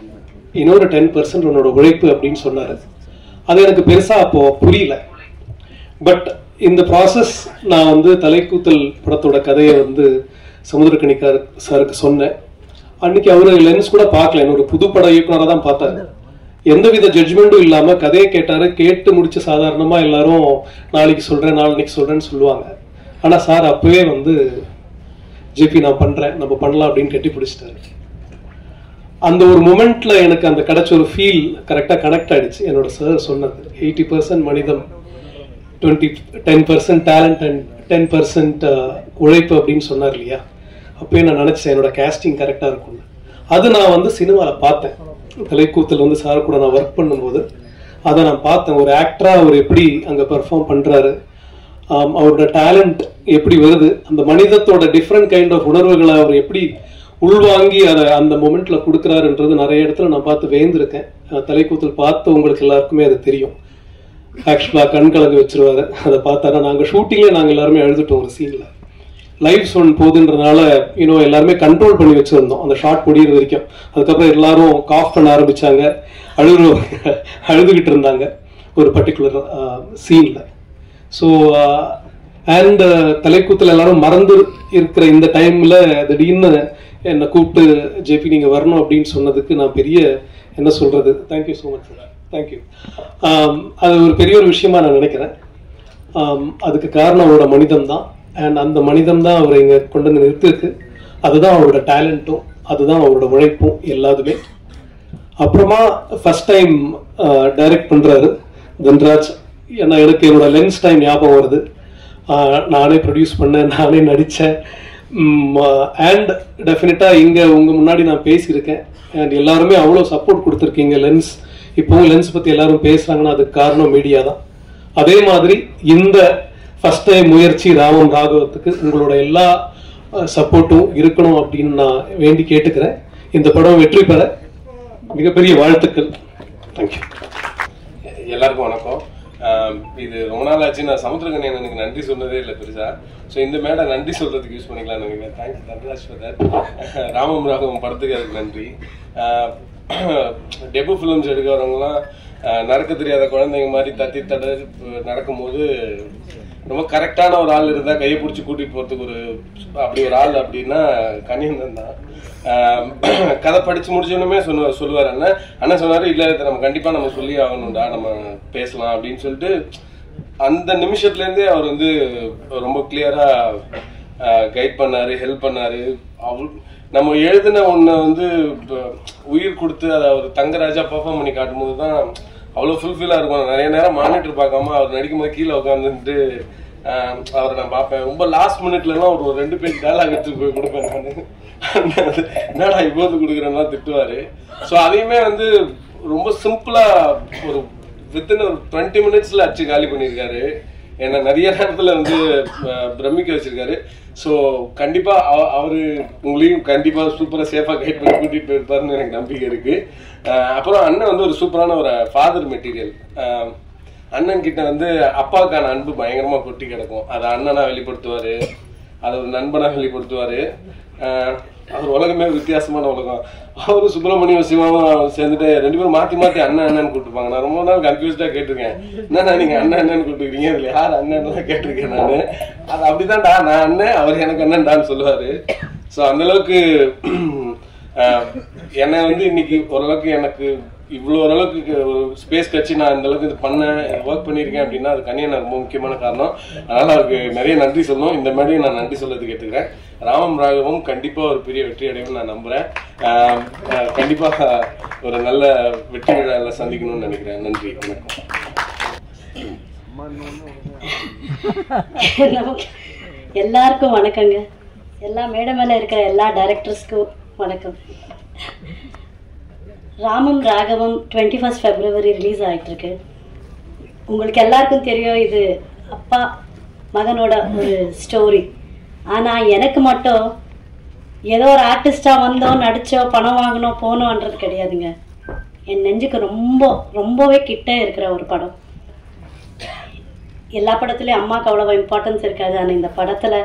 இன்னொரு 10% உன்னோட உழைப்பு அப்படின்னு சொன்னார். அது எனக்கு பெருசாக அப்போ புரியல. பட் இந்த ப்ராசஸ் நான் வந்து தலைக்கூத்தல் படத்தோட கதையை வந்து சமுத்திரக்கனிக்கார் சாருக்கு சொன்னேன். அன்னைக்கு அவரு லென்ஸ் கூட பார்க்கல, ஒரு புது பட இயக்குனராக தான் பார்த்தாரு. எந்தவித ஜட்ஜ்மெண்ட்டும் இல்லாம கதையை கேட்டாரு. கேட்டு முடிச்சு சாதாரணமா எல்லாரும் நாளைக்கு சொல்றேன் நாளைக்கு சொல்றேன்னு சொல்லுவாங்க. ஆனா சார் அப்பவே வந்து ஜேபி நான் பண்றேன், நம்ம பண்ணலாம் அப்படின்னு கட்டி பிடிச்சிட்டாரு. அந்த ஒரு மொமெண்ட்ல எனக்கு அந்த கிடைச்ச ஒரு ஃபீல் கரெக்டா கனெக்ட் ஆயிடுச்சு. என்னோட சார் சொன்னது 80% மனிதம், 10% டேலண்ட் அண்ட் 10% உழைப்பு அப்படின்னு சொன்னார் இல்லையா. அப்பயே நான் நினைச்சேன் என்னோட கேஸ்டிங் கரெக்டா இருக்கும்னு. அது நான் வந்து சினிமாவில் பார்த்தேன். தலைக்கூத்தல் வந்து சார் கூட நான் ஒர்க் பண்ணும்போது அதை நான் பார்த்தேன். ஒரு ஆக்டரா அவர் எப்படி அங்கே பெர்ஃபார்ம் பண்றாரு, அவரோட டேலண்ட் எப்படி வருது, அந்த மனிதத்தோட டிஃப்ரெண்ட் கைண்ட் ஆஃப் உணர்வுகளை அவர் எப்படி உள்வாங்கி அதை அந்த மொமெண்ட்ல கொடுக்குறாருன்றது நிறைய இடத்துல நான் பார்த்து வேந்திருக்கேன். தலைக்கூத்தல் பார்த்து உங்களுக்கு எல்லாருக்குமே அது தெரியும். ஆக்சுவலா கண் கலங்க வச்சிருவாரு. அதை பார்த்தாரா நாங்கள் ஷூட்டிங்லேயே நாங்கள் எல்லாருமே எழுதிட்டோம். ஒரு சீன்ல லைவ் சவுண்ட் போகுதுன்றதுனால எல்லாருமே கண்ட்ரோல் பண்ணி வச்சிருந்தோம் அந்த ஷார்ட் முடிகிற வரைக்கும். அதுக்கப்புறம் எல்லாரும் காஃப் பண்ண ஆரம்பிச்சாங்க, அழுதுகிட்டு இருந்தாங்க ஒரு பர்டிகுலர் சீன்ல. ஸோ அண்ட் தலைக்கூத்தில் எல்லாரும் மறந்து இருக்கிற இந்த டைம்ல திடீர்னு என்னை கூப்பிட்டு ஜேபி நீங்க வரணும் அப்படின்னு சொன்னதுக்கு நான் பெரிய என்ன சொல்றது, thank you so much sir, thank you. அது ஒரு பெரிய ஒரு விஷயமா நான் நினைக்கிறேன். அதுக்கு காரணம் அவரோட மனிதம் தான். அண்ட் அந்த மனிதம் தான் அவரை இங்கே கொண்டு வந்து நிறுத்திருக்கு. அதுதான் அவரோட டேலண்ட்டும், அதுதான் அவரோட உழைப்பும் எல்லாத்துமே. அப்புறமா ஃபர்ஸ்ட் டைம் டைரக்ட் பண்றாரு தன்ராஜ். ஏன்னா எனக்கு என்னோட லென்ஸ் டைம் ஞாபகம் வருது. நானே ப்ரொடியூஸ் பண்ணேன், நானே நடித்தேன். அண்ட் டெஃபினட்டாக இங்கே உங்கள் முன்னாடி நான் பேசியிருக்கேன். அண்ட் எல்லாருமே அவ்வளோ சப்போர்ட் கொடுத்துருக்கீங்க. லென்ஸ் இப்போவும் லென்ஸ் பற்றி எல்லாரும் பேசுகிறாங்கன்னா அதுக்கு காரணம் மீடியா தான். அதே மாதிரி இந்த ஃபர்ஸ்ட் டைம் முயற்சி ராமம் ராகவத்துக்கு உங்களோட எல்லா சப்போர்ட்டும் இருக்கணும் அப்படின்னு நான் வேண்டி கேட்டுக்கிறேன். இந்த படம் வெற்றி பெற மிகப்பெரிய வாழ்த்துக்கள். தேங்க்யூ. எல்லாருக்கும் வணக்கம். இது ரொம்ப நாள் ஆச்சு, நான் சமுத்திரகனி எனக்கு நன்றி சொன்னதே இல்லை பெருசா. ஸோ இந்த மேடை நன்றி சொல்றதுக்கு யூஸ் பண்ணிக்கலாம்னு நினைக்கிறேன். Thanks Dhanraj for that. ராமம் ராகவம் படத்துக்கு அதுக்கு நன்றி. டெபு ஃபிலிம்ஸ் எடுக்கிறவங்கலாம் நடக்க தெரியாத குழந்தைங்க மாதிரி தட்டி தட நடக்கும்போது ரொம்ப கரெக்டான ஒரு ஆள் இருந்தா கையை பிடிச்சி கூட்டிட்டு போறதுக்கு ஒரு அப்படி ஒரு ஆள் அப்படின்னா கனியன் தான். கதை படிச்சு முடிச்சோன்னுமே சொல்லுவார் அண்ணன் சொன்னாரு, இல்ல நம்ம கண்டிப்பா நம்ம சொல்லி ஆகணும்டா, நம்ம பேசலாம் அப்படின்னு சொல்லிட்டு அந்த நிமிஷத்துல இருந்தே அவர் வந்து ரொம்ப கிளியரா கைட் பண்ணாரு, ஹெல்ப் பண்ணாரு. நம்ம எழுதின ஒண்ணு வந்து உயிர் கொடுத்து அதை அவர் தங்கராஜா பெர்ஃபார்ம் பண்ணி காட்டும் போதுதான் அவ்வளவு ஃபுல்ஃபில்லா இருக்கும். நிறைய நேரம் மானிட்டர் பார்க்காம அவர் நடிக்கும் போது கீழே உட்காந்துட்டு அவரை நான் பார்ப்பேன். ரொம்ப லாஸ்ட் மினிட்ல எல்லாம் ஒரு 2 பேஜ் டைலாக் எடுத்துட்டு போய் கொடுப்பேன் நானு. என்னடா இப்போது கொடுக்குறேன்னா திட்டுவாரு. ஸோ அதையுமே வந்து ரொம்ப சிம்பிளா ஒரு வித்தின் ஒரு 20 மினிட்ஸ்ல அடிச்சு காலி பண்ணியிருக்காரு. என்ன நிறைய நேரத்துல வந்து பிரமிக்க வச்சிருக்காரு. ஸோ கண்டிப்பா அவரு உங்களையும் கண்டிப்பா சூப்பரா சேஃபா கைட் பண்ணி கூட்டிட்டு போயிருப்பாருன்னு எனக்கு நம்பிக்கை இருக்கு. அப்புறம் அண்ணன் வந்து ஒரு சூப்பரான ஒரு ஃபாதர் மெட்டீரியல். அண்ணன் கிட்ட வந்து அப்பாவுக்கான அன்பு பயங்கரமா கொட்டி கிடக்கும். அதை அண்ணனா வெளிப்படுத்துவாரு, அதை ஒரு நண்பனா வெளிப்படுத்துவாரு. அவர் உலகமே வித்தியாசமான உலகம். அவரு சுப்பிரமணியம் சிவாவும் சேர்ந்துட்டு 2 பேரும் மாத்தி மாத்தி அண்ணன் அண்ணன்னு கூப்பிட்டுப்பாங்க. நான் ரொம்ப நாள் கன்ஃபியூஸ்டா கேட்டிருக்கேன், என்னன்னா நீங்க அண்ணன் அண்ணன்னு கூப்பிட்டுக்கிறீங்க, இதுல யார் அண்ணன் கேட்டிருக்கேன் நானு. அது அப்படிதான்டா, நான் அண்ணன், அவர் எனக்கு அண்ணன்டான்னு சொல்லுவாரு. ஸோ அந்த அளவுக்கு என்னை வந்து இன்னைக்கு ஓரளவுக்கு எனக்கு இவ்வளோ ஓரளவுக்கு ஒரு ஸ்பேஸ் கட்சி நான் இந்த அளவுக்கு இது பண்ணேன், ஒர்க் பண்ணியிருக்கேன் அப்படின்னா அது கனியன் ரொம்ப முக்கியமான காரணம். அதனால அவருக்கு நிறைய நன்றி சொல்லணும். இந்த மாதிரியும் நான் நன்றி சொல்லதுக்கு கேட்டுக்கிறேன். ராமம் ராகவம் கண்டிப்பா ஒரு பெரிய வெற்றி அடையும் நான் நம்புறேன். கண்டிப்பா ஒரு நல்ல வெற்றி விழாவில் சந்திக்கணும்னு நினைக்கிறேன். நன்றி, வணக்கம். எல்லாருக்கும் வணக்கங்க. எல்லா மேடை மேல இருக்கிற எல்லா டைரக்டர்ஸ்க்கும் வணக்கம். ராமம் ராகவம் 21 February ரிலீஸ் ஆகிட்டு இருக்கு. உங்களுக்கு எல்லாருக்கும் தெரியும் இது அப்பா மகனோட ஒரு ஸ்டோரி. ஆனால் எனக்கு மட்டும் ஏதோ ஒரு ஆர்டிஸ்டாக வந்தோம், நடித்தோம், பணம் வாங்கினோம், போனோன்றது கிடையாதுங்க. என் நெஞ்சுக்கு ரொம்பவே கிட்டே இருக்கிற ஒரு படம். எல்லா படத்துலேயும் அம்மாவுக்கு அவ்வளோவா இம்பார்ட்டன்ஸ் இருக்காது. ஆனால் இந்த படத்தில்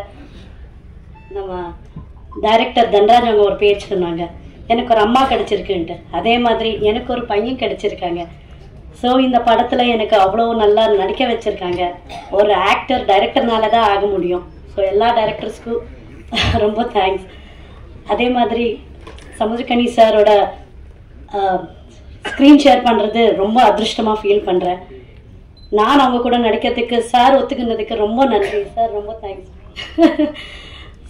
நம்ம டைரக்டர் தன்ராஜ் அவங்க ஒரு பேர் சொன்னாங்க, எனக்கு ஒரு அம்மா கிடச்சிருக்குன்ட்டு. அதே மாதிரி எனக்கு ஒரு பையன் கிடச்சிருக்காங்க. ஸோ இந்த படத்தில் எனக்கு அவ்வளோ நல்லா நடிக்க வச்சுருக்காங்க. ஒரு ஆக்டர் டைரக்டர்னால தான் ஆக முடியும். ஸோ எல்லா டைரக்டர்ஸ்க்கும் ரொம்ப தேங்க்ஸ். அதே மாதிரி சமுத்திரக்கனி சாரோட ஸ்க்ரீன் ஷேர் பண்ணுறது ரொம்ப அதிர்ஷ்டமாக ஃபீல் பண்ணுறேன். நான் அவங்க கூட நடிக்கிறதுக்கு சார் ஒத்துக்கினதுக்கு ரொம்ப நன்றி சார், ரொம்ப தேங்க்ஸ்.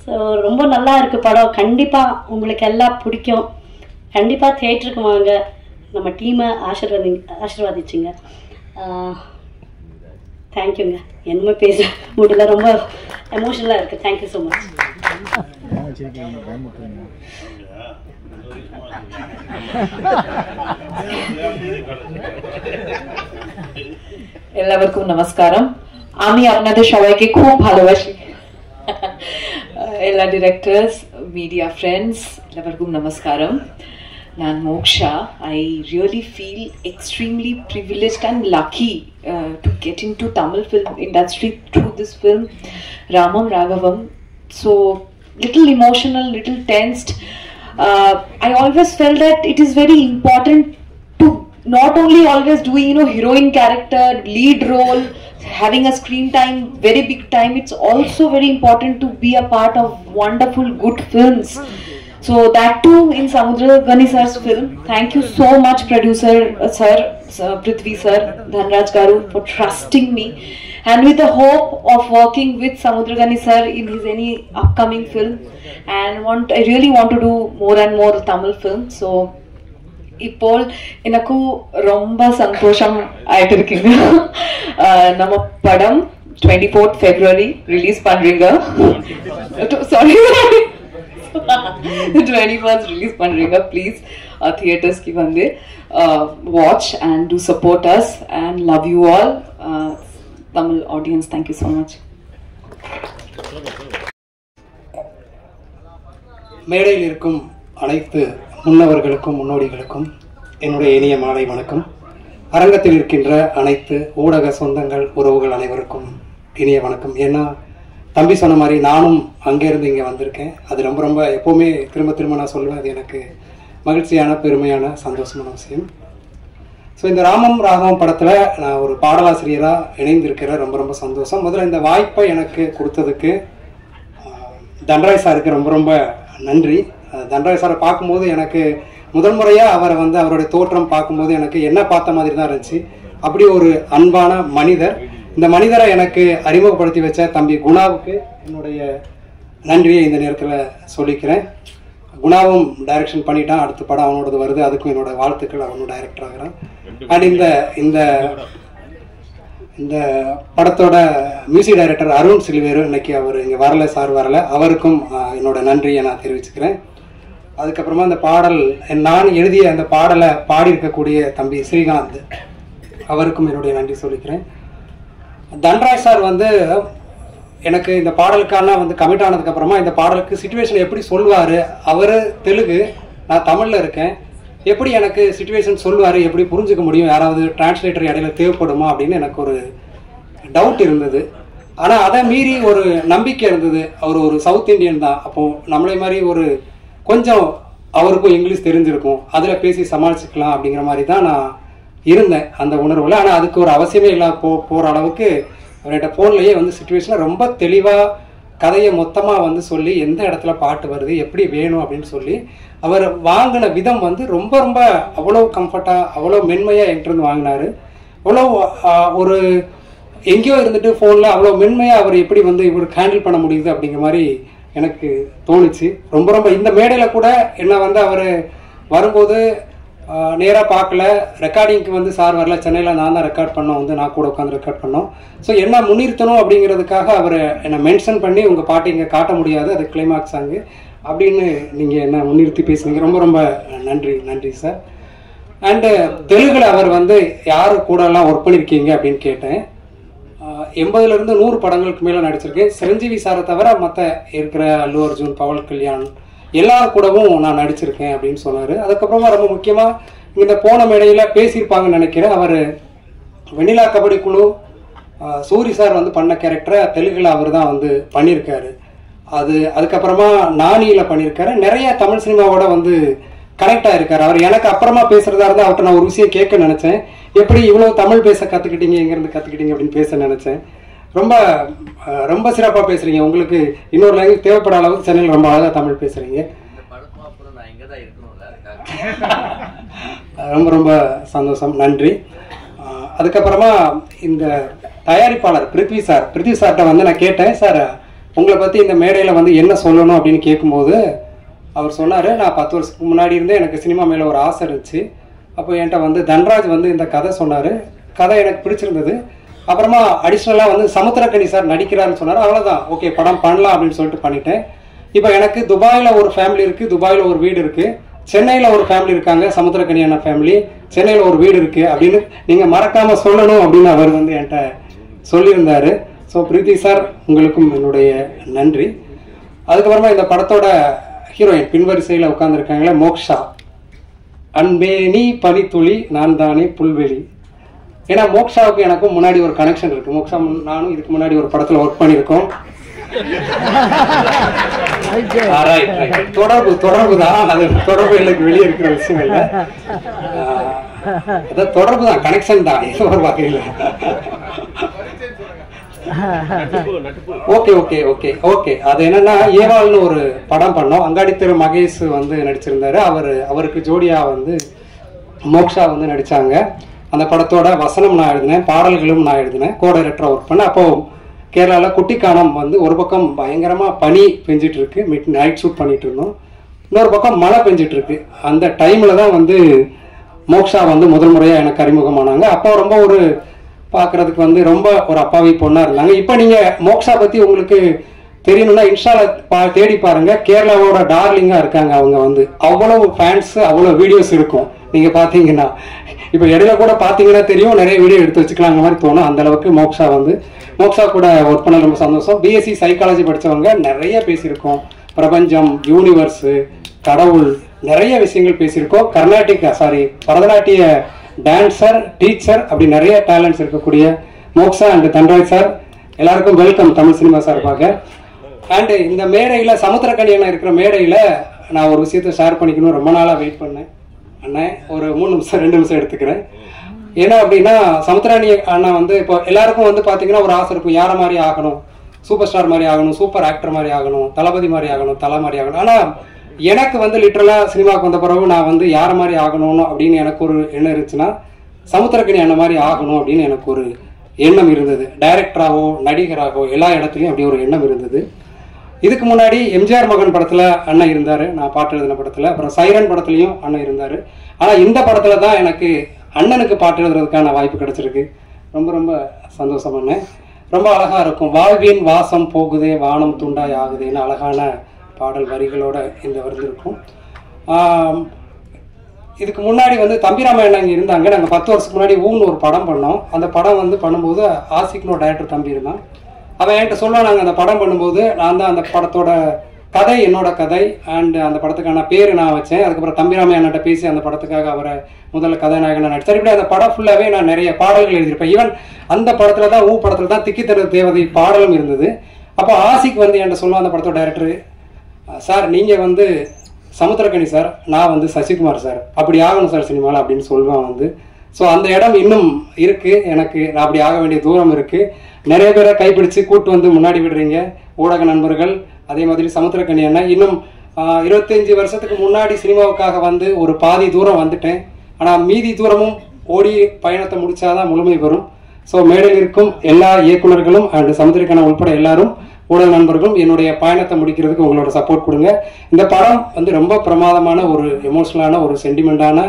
ஸோ ரொம்ப நல்லா இருக்குது படம். கண்டிப்பாக உங்களுக்கு எல்லாம் பிடிக்கும். கண்டிப்பாக தியேட்டருக்கு வாங்க. நம்ம டீமை ஆசீர்வாதிச்சிங்க. தேங்க்யூங்க. என்னமே பேச முடியல, ரொம்ப எமோஷனலாக இருக்குது. Thank you so much. എല്ലാവർക്കും നമസ്കാരം. আমি আপনাদের সবাইকে খুব ভালোবাসি. എല്ലാ ডিরেক্টর্স, মিডিয়া ফ্রেন্ডস, എല്ലാവർക്കും നമസ്കാരം. நான் moksha. I really feel extremely privileged and lucky to get into Tamil film industry through this film, Ramam Raghavam. So little emotional, little tensed. I always felt that it is very important to not only always doing, heroine character, lead role, having a screen time, very big time. It's also very important to be a part of wonderful, good films. So that too in Samudra sir's film. Thank you so much, producer sir, Prithvi sir, Dhanraj Garu, for trusting me, and with the hope of working with Samudra sir in his any upcoming film. And I really want to do more and more Tamil film. So ഇപ്പോൾ எனக்கு ரொம்ப சந்தோஷம் ஆயிட்டு இருக்குங்க. நம்ம படம் 24th February ரிலீஸ் பண்றீங்க. சாரி 21st ரிலீஸ் பண்றீங்க. ப்ளீஸ் தியேட்டர்ஸ்க்கு வந்து watch and to support us and love you all Tamil audience. Thank you so much. மேடையில் இருக்கும் அனைத்து முன்னவர்களுக்கும் முன்னோடிகளுக்கும் என்னுடைய இனிய மாலை வணக்கம். அரங்கத்தில் இருக்கின்ற அனைத்து ஊடக சொந்தங்கள், உறவுகள் அனைவருக்கும் இனிய வணக்கம். ஏன்னா தம்பி சொன்ன மாதிரி நானும் அங்கேருந்து இங்கே வந்திருக்கேன். அது ரொம்ப ரொம்ப எப்போவுமே திரும்ப நான் சொல்லுவேன், அது எனக்கு மகிழ்ச்சியான, பெருமையான, சந்தோஷமான விஷயம். ஸோ இந்த ராமம் ராகவம் படத்தில் நான் ஒரு பாடலாசிரியராக இணைந்திருக்கிறேன். ரொம்ப ரொம்ப சந்தோஷம். முதல்ல இந்த வாய்ப்பை எனக்கு கொடுத்ததுக்கு தன்ராஜ் சாருக்கு ரொம்ப ரொம்ப நன்றி. தன்ராஜ் சாரை பார்க்கும்போது எனக்கு முதல் முறையாக அவரை வந்து அவருடைய தோற்றம் பார்க்கும்போது எனக்கு என்ன பார்த்த மாதிரி தான் இருந்துச்சு. அப்படி ஒரு அன்பான மனிதர். இந்த மனிதரை எனக்கு அறிமுகப்படுத்தி வச்ச தம்பி குணாவுக்கு என்னுடைய நன்றியை இந்த நேரத்தில் சொல்லிக்கிறேன். குணாவும் டைரக்ஷன் பண்ணிட்டான், அடுத்த படம் அவனோடது வருது, அதுக்கும் என்னோட வாழ்த்துக்கள். அவனும் டைரக்டர் ஆகிறான். அண்ட் இந்த இந்த படத்தோட மியூசிக் டைரக்டர் அருண் சில்வேரு இன்னைக்கு அவர் இங்கே வரல, சார் வரல, அவருக்கும் என்னோட நன்றியை நான் தெரிவிச்சுக்கிறேன். அதுக்கப்புறமா இந்த பாடல் நான் எழுதிய அந்த பாடலை பாடியிருக்கக்கூடிய தம்பி ஸ்ரீகாந்த், அவருக்கும் என்னுடைய நன்றி சொல்லிக்கிறேன். தன்ராஜ் சார் வந்து எனக்கு இந்த பாடலுக்கான வந்து கமிட் ஆனதுக்கப்புறமா இந்த பாடலுக்கு சிச்சுவேஷன் எப்படி சொல்லுவார், அவர் தெலுங்கு, நான் தமிழில் இருக்கேன், எப்படி எனக்கு சிச்சுவேஷன் சொல்லுவார், எப்படி புரிஞ்சுக்க முடியும், யாராவது டிரான்ஸ்லேட்டர் இடையில தேவைப்படுமா அப்படின்னு எனக்கு ஒரு டவுட் இருந்தது. ஆனால் அதை மீறி ஒரு நம்பிக்கை இருந்தது. அவர் ஒரு சவுத் இண்டியன் தான், அப்போது நம்மளே மாதிரி ஒரு கொஞ்சம் அவருக்கும் இங்கிலீஷ் தெரிஞ்சிருக்கும், அதில் பேசி சமாளிச்சுக்கலாம் அப்படிங்கிற மாதிரி தான் நான் இருந்தேன் அந்த உணர்வில். ஆனால் அதுக்கு ஒரு அவசியமே இல்லாத போகிற அளவுக்கு அவர்கிட்ட ஃபோன்லேயே வந்து சிச்சுவேஷனை ரொம்ப தெளிவாக கதையை மொத்தமாக வந்து சொல்லி எந்த இடத்துல பாட்டு வருது, எப்படி வேணும் அப்படின்னு சொல்லி அவர் வாங்கின விதம் வந்து ரொம்ப ரொம்ப அவ்வளோ கம்ஃபர்ட்டாக, அவ்வளோ மென்மையாக என்கிட்ட வாங்கினார். அவ்வளோ ஒரு எங்கேயோ இருந்துட்டு ஃபோனில் அவ்வளோ மென்மையாக அவர் எப்படி வந்து இவருக்கு ஹேண்டில் பண்ண முடியுது அப்படிங்கிற மாதிரி எனக்கு தோணுச்சு. ரொம்ப ரொம்ப இந்த மேடையில் கூட என்ன வந்து அவர் வரும்போது நேராக பார்க்கல. ரெக்கார்டிங்க்கு வந்து சார் வரல, சென்னையில் நான் தான் ரெக்கார்ட் பண்ணோம், வந்து நான் கூட உட்காந்து ரெக்கார்ட் பண்ணோம். ஸோ என்ன முன்னிறுத்தணும் அப்படிங்கிறதுக்காக அவர் என்னை மென்ஷன் பண்ணி உங்கள் பாட்டு இங்கே காட்ட முடியாது, அது கிளைமாக்ஸ் சாங்கு அப்படின்னு நீங்கள் என்ன முன்னிறுத்தி பேசுனீங்க. ரொம்ப ரொம்ப நன்றி சார். அண்டு தெலுங்கில் அவர் வந்து யார் கூடலாம் ஒர்க் பண்ணியிருக்கீங்க அப்படின்னு கேட்டேன். 80லேருந்து 100 படங்களுக்கு மேலே நடிச்சிருக்கேன். சிரஞ்சீவி சாரை தவிர மற்ற இருக்கிற அல்லு அர்ஜுன், பவன் கல்யாண் எல்லாரும் கூடவும் நான் நடிச்சிருக்கேன் அப்படின்னு சொன்னார். அதுக்கப்புறமா ரொம்ப முக்கியமாக இந்த போன மேடையில் பேசியிருப்பாங்கன்னு நினைக்கிறேன். அவர் வெண்ணிலா கபடி குழு சூரி சார் வந்து பண்ண கேரக்டரை தெலுங்கில் அவர் தான் வந்து பண்ணியிருக்காரு. அதுக்கப்புறமா நானியில் பண்ணியிருக்காரு. நிறைய தமிழ் சினிமாவோட வந்து கனெக்ட் ஆகிருக்காரு. அவர் எனக்கு அப்புறமா பேசுறதா இருந்தால் அவர்கிட்ட நான் ஒரு விஷயம் கேட்க நினச்சேன், எப்படி இவ்வளோ தமிழ் பேச கற்றுக்கிட்டீங்க, எங்கேருந்து கற்றுக்கிட்டீங்க அப்படின்னு பேச நினச்சேன். ரொம்ப ரொம்ப சிறப்பாக பேசுகிறீங்க. உங்களுக்கு இன்னொரு லாங்குவேஜ் தேவைப்பட அளவுக்கு சென்னையில் ரொம்ப அழகாக தமிழ் பேசுகிறீங்க. ரொம்ப ரொம்ப சந்தோஷம், நன்றி. அதுக்கப்புறமா இந்த தயாரிப்பாளர் பிருத்வி சார்கிட்ட வந்து நான் கேட்டேன், சார் உங்களை பற்றி இந்த மேடையில் வந்து என்ன சொல்லணும் அப்படின்னு கேட்கும்போது அவர் சொன்னார், நான் 10 வருஷத்துக்கு முன்னாடி இருந்தே எனக்கு சினிமா மேலே ஒரு ஆசை இருந்துச்சு. அப்போ என்கிட்ட வந்து தன்ராஜ் வந்து இந்த கதை சொன்னார். கதை எனக்கு பிடிச்சிருந்தது. அப்புறமா அடிஷ்னலாக வந்து சமுத்திரக்கனி சார் நடிக்கிறாருன்னு சொன்னார். அவ்வளோதான், ஓகே படம் பண்ணலாம் அப்படின்னு சொல்லிட்டு பண்ணிட்டேன். இப்போ எனக்கு துபாயில் ஒரு ஃபேமிலி இருக்குது, துபாயில் ஒரு வீடு இருக்குது, சென்னையில் ஒரு ஃபேமிலி இருக்காங்க, சமுத்திரக்கனியான ஃபேமிலி, சென்னையில் ஒரு வீடு இருக்குது அப்படின்னு நீங்கள் மறக்காமல் சொல்லணும் அப்படின்னு அவர் வந்து என்கிட்ட சொல்லியிருந்தார். ஸோ பிரித்தி சார் உங்களுக்கும் என்னுடைய நன்றி. அதுக்கப்புறமா இந்த படத்தோட ஹீரோயின் பின்வரிசையில் உட்காந்துருக்காங்களே மோக்ஷா, அன்பே நீ பனித்துளி நான் தானே புல்வெளி. ஏன்னா மோக்ஷாவுக்கு எனக்கும் முன்னாடி ஒரு கனெக்ஷன் இருக்கு. மோக்ஷா நானும் இதுக்கு முன்னாடி ஒரு படத்தில் ஒர்க் பண்ணியிருக்கோம். தொடர்பு தான், அது தொடர்பு எனக்கு வெளியே இருக்கிற விஷயம் இல்லை, அதான் தொடர்பு தான், கனெக்ஷன் தான் ஏதோ ஒரு வகையில். ஓகே ஓகே ஓகே ஓகே அது என்னன்னா ஏவாள்னு ஒரு படம் பண்ணோம். அங்காடி தெரு மகேஷ் வந்து நடிச்சிருந்தாரு. அவருக்கு ஜோடியா வந்து மோக்ஷா வந்து நடிச்சாங்க. அந்த படத்தோட வசனம் நான் எழுதினேன், பாடல்களும் நான் எழுதினேன், கோ டைரக்டரா ஒர்க் பண்ணேன். அப்போ கேரளாவில் குட்டிக்கானம் வந்து ஒரு பக்கம் பயங்கரமா பனி பெஞ்சிட்டு இருக்கு, நைட் ஷூட் பண்ணிட்டு இருந்தோம், இன்னொரு பக்கம் மழை பெஞ்சிட்டு இருக்கு. அந்த டைம்ல தான் வந்து மோக்ஷா வந்து முதல் முறையா எனக்கு அறிமுகமானாங்க. அப்போ ரொம்ப ஒரு பார்க்கறதுக்கு வந்து ரொம்ப ஒரு அப்பாவி பொண்ணா இருந்தாங்க. இப்போ நீங்க மோக்ஷா பத்தி உங்களுக்கு தெரியணும்னா இன்ஸ்டால தேடி பாருங்க, கேரளாவோட டார்லிங்கா இருக்காங்க. அவங்க வந்து அவ்வளவு ஃபேன்ஸ், அவ்வளவு வீடியோஸ் இருக்கும். நீங்க பாத்தீங்கன்னா இப்போ இடையில கூட பாத்தீங்கன்னா தெரியும், நிறைய வீடியோ எடுத்து வச்சுக்கலாங்க மாதிரி தோணும். அந்த அளவுக்கு மோக்ஷா கூட ஒர்க் பண்ண ரொம்ப சந்தோஷம். பிஎஸ்சி சைக்காலஜி படிச்சவங்க நிறைய பேசியிருக்கோம். பிரபஞ்சம், யூனிவர்ஸ், கடவுள், நிறைய விஷயங்கள் பேசியிருக்கோம். பரதநாட்டிய டான்சர், டீச்சர், அப்படி நிறைய டேலண்ட்ஸ் இருக்கக்கூடிய மோக்ஷா அண்ட் தன்ராஜ் சார் எல்லாருக்கும் வெல்கம் தமிழ் சினிமா சார்பாக. அண்ட் இந்த மேடையில் சமுத்திரக்கனியண்ணா இருக்கிற மேடையில் நான் ஒரு விஷயத்தை ஷேர் பண்ணிக்கணும், ரொம்ப நாளாக வெயிட் பண்ணேன். அண்ணன் ஒரு 3 நிமிஷம் 2 நிமிஷம் எடுத்துக்கிறேன். ஏன்னா அப்படின்னா சமுத்திராணி அண்ணா வந்து இப்போ எல்லாருக்கும் வந்து பார்த்தீங்கன்னா ஒரு ஆசை இருக்கும், யாரை மாதிரி ஆகணும், சூப்பர் ஸ்டார் மாதிரி ஆகணும், சூப்பர் ஆக்டர் மாதிரி ஆகணும், தளபதி மாதிரி ஆகணும், தலை மாதிரி ஆகணும். ஆனால் எனக்கு வந்து லிட்டரலாக சினிமாவுக்கு வந்த பிறகு நான் வந்து யாரை மாதிரி ஆகணும் அப்படின்னு எனக்கு ஒரு எண்ணம் இருந்துச்சுன்னா சமுத்திரக்கனி அண்ணன் மாதிரி ஆகணும் அப்படின்னு எனக்கு ஒரு எண்ணம் இருந்தது. டைரக்டராகவோ நடிகராகவோ எல்லா இடத்துலையும் அப்படி ஒரு எண்ணம் இருந்தது. இதுக்கு முன்னாடி எம்ஜிஆர் மகன் படத்தில் அண்ணன் இருந்தார், நான் பாட்டு எழுதின படத்தில். அப்புறம் சைரன் படத்துலையும் அண்ணன் இருந்தார். ஆனால் இந்த படத்தில் தான் எனக்கு அண்ணனுக்கு பாட்டு எழுதுறதுக்கான வாய்ப்பு கிடைச்சிருக்கு. ரொம்ப ரொம்ப சந்தோஷம் அண்ணன். ரொம்ப அழகாக இருக்கும். வாழ்வின் வாசம் போகுதே வானம் துண்டாய் ஆகுதேன்னு அழகான பாடல் வரிகளோட இந்த விருது இருக்கும். இதுக்கு முன்னாடி வந்து தம்பிராமன் அங்கே இருந்தாங்க. நாங்கள் 10 வருஷத்துக்கு முன்னாடி ஊன்னு ஒரு படம் பண்ணோம். அந்த படம் வந்து பண்ணும்போது ஆசிக்னோட டைரக்டர் தம்பி இருந்தான். அவன் என்கிட்ட சொல்லுவான், நாங்கள் அந்த படம் பண்ணும்போது நான் தான் அந்த படத்தோட கதை என்னோட கதை அண்ட் அந்த படத்துக்கான பேர் நான் வச்சேன். அதுக்கப்புறம் தம்பிராமன் என்கிட்ட பேசி அந்த படத்துக்காக அவரை முதல்ல கதாநாயகனை நடிச்சார். இப்படி அந்த படம் ஃபுல்லாகவே நான் நிறைய பாடல்கள் எழுதியிருப்பேன். ஈவன் அந்த படத்தில் தான் படத்தில் தான் திக்கித்தரு தேவதை பாடலும் இருந்தது. அப்போ ஆசிக் வந்து என்கிட்ட சொல்லுவான், அந்த படத்தோட டைரக்டர், சார் நீங்கள் வந்து சமுத்திரக்கனி சார், நான் வந்து சசிகுமார் சார், அப்படி ஆகணும் சார் சினிமாவில் அப்படின்னு சொல்லுவான் வந்து. ஸோ அந்த இடம் இன்னும் இருக்குது எனக்கு, நான் அப்படி ஆக வேண்டிய தூரம் இருக்குது. நிறைய பேரை கைப்பிடிச்சு கூட்டு வந்து முன்னாடி விடுறீங்க ஊடக நண்பர்கள். அதே மாதிரி சமுத்திரக்கனி அண்ணன் இன்னும் 25 வருஷத்துக்கு முன்னாடி சினிமாவுக்காக வந்து ஒரு பாதி தூரம் வந்துட்டேன். ஆனால் மீதி தூரமும் ஓடி பயணத்தை முடிச்சாதான் முழுமை வரும். ஸோ மேடையில் இருக்கும் எல்லா இயக்குநர்களும் அண்ட் சமுத்திரக்கண்ணன் உட்பட எல்லாரும் ஊடக நண்பர்களும் என்னுடைய பயணத்தை முடிக்கிறதுக்கு உங்களோட சப்போர்ட் கொடுங்க. இந்த படம் வந்து ரொம்ப பிரமாதமான ஒரு எமோஷனலான ஒரு சென்டிமெண்டான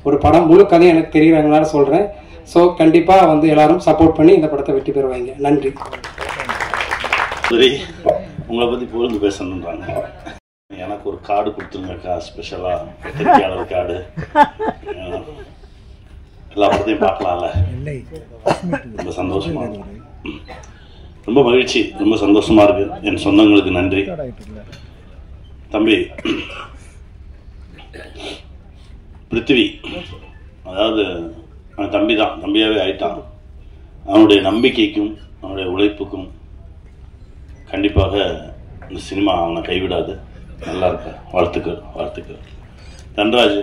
ஒரு படம் முழு கதை எனக்கு தெரியுறதுனால சொல்கிறேன். ஸோ கண்டிப்பாக வந்து எல்லாரும் சப்போர்ட் பண்ணி இந்த படத்தை வெற்றி பெறுவாங்க. நன்றி. சரி, உங்களை பற்றி புகழ்ந்து பேசணுன்றாங்க. எனக்கு ஒரு கார்டு கொடுத்துருங்கக்கா, ஸ்பெஷலாக பத்திரிகையாளர் கார்டு. எல்லா படத்தையும் பார்க்கலாம்ல, ரொம்ப சந்தோஷமா இருக்கு, ரொம்ப மகிழ்ச்சி, ரொம்ப சந்தோஷமா இருக்கு. என் சொந்தங்களுக்கு நன்றி. தம்பி பிருத்திவி, அதாவது அவன் தம்பி தான், தம்பியாகவே ஆயிட்டான். அவனுடைய நம்பிக்கைக்கும் அவனுடைய உழைப்புக்கும் கண்டிப்பாக இந்த சினிமா அவனை கைவிடாது. நல்லா இருக்க, வாழ்த்துக்கள் வாழ்த்துக்கள். தன்ராஜ்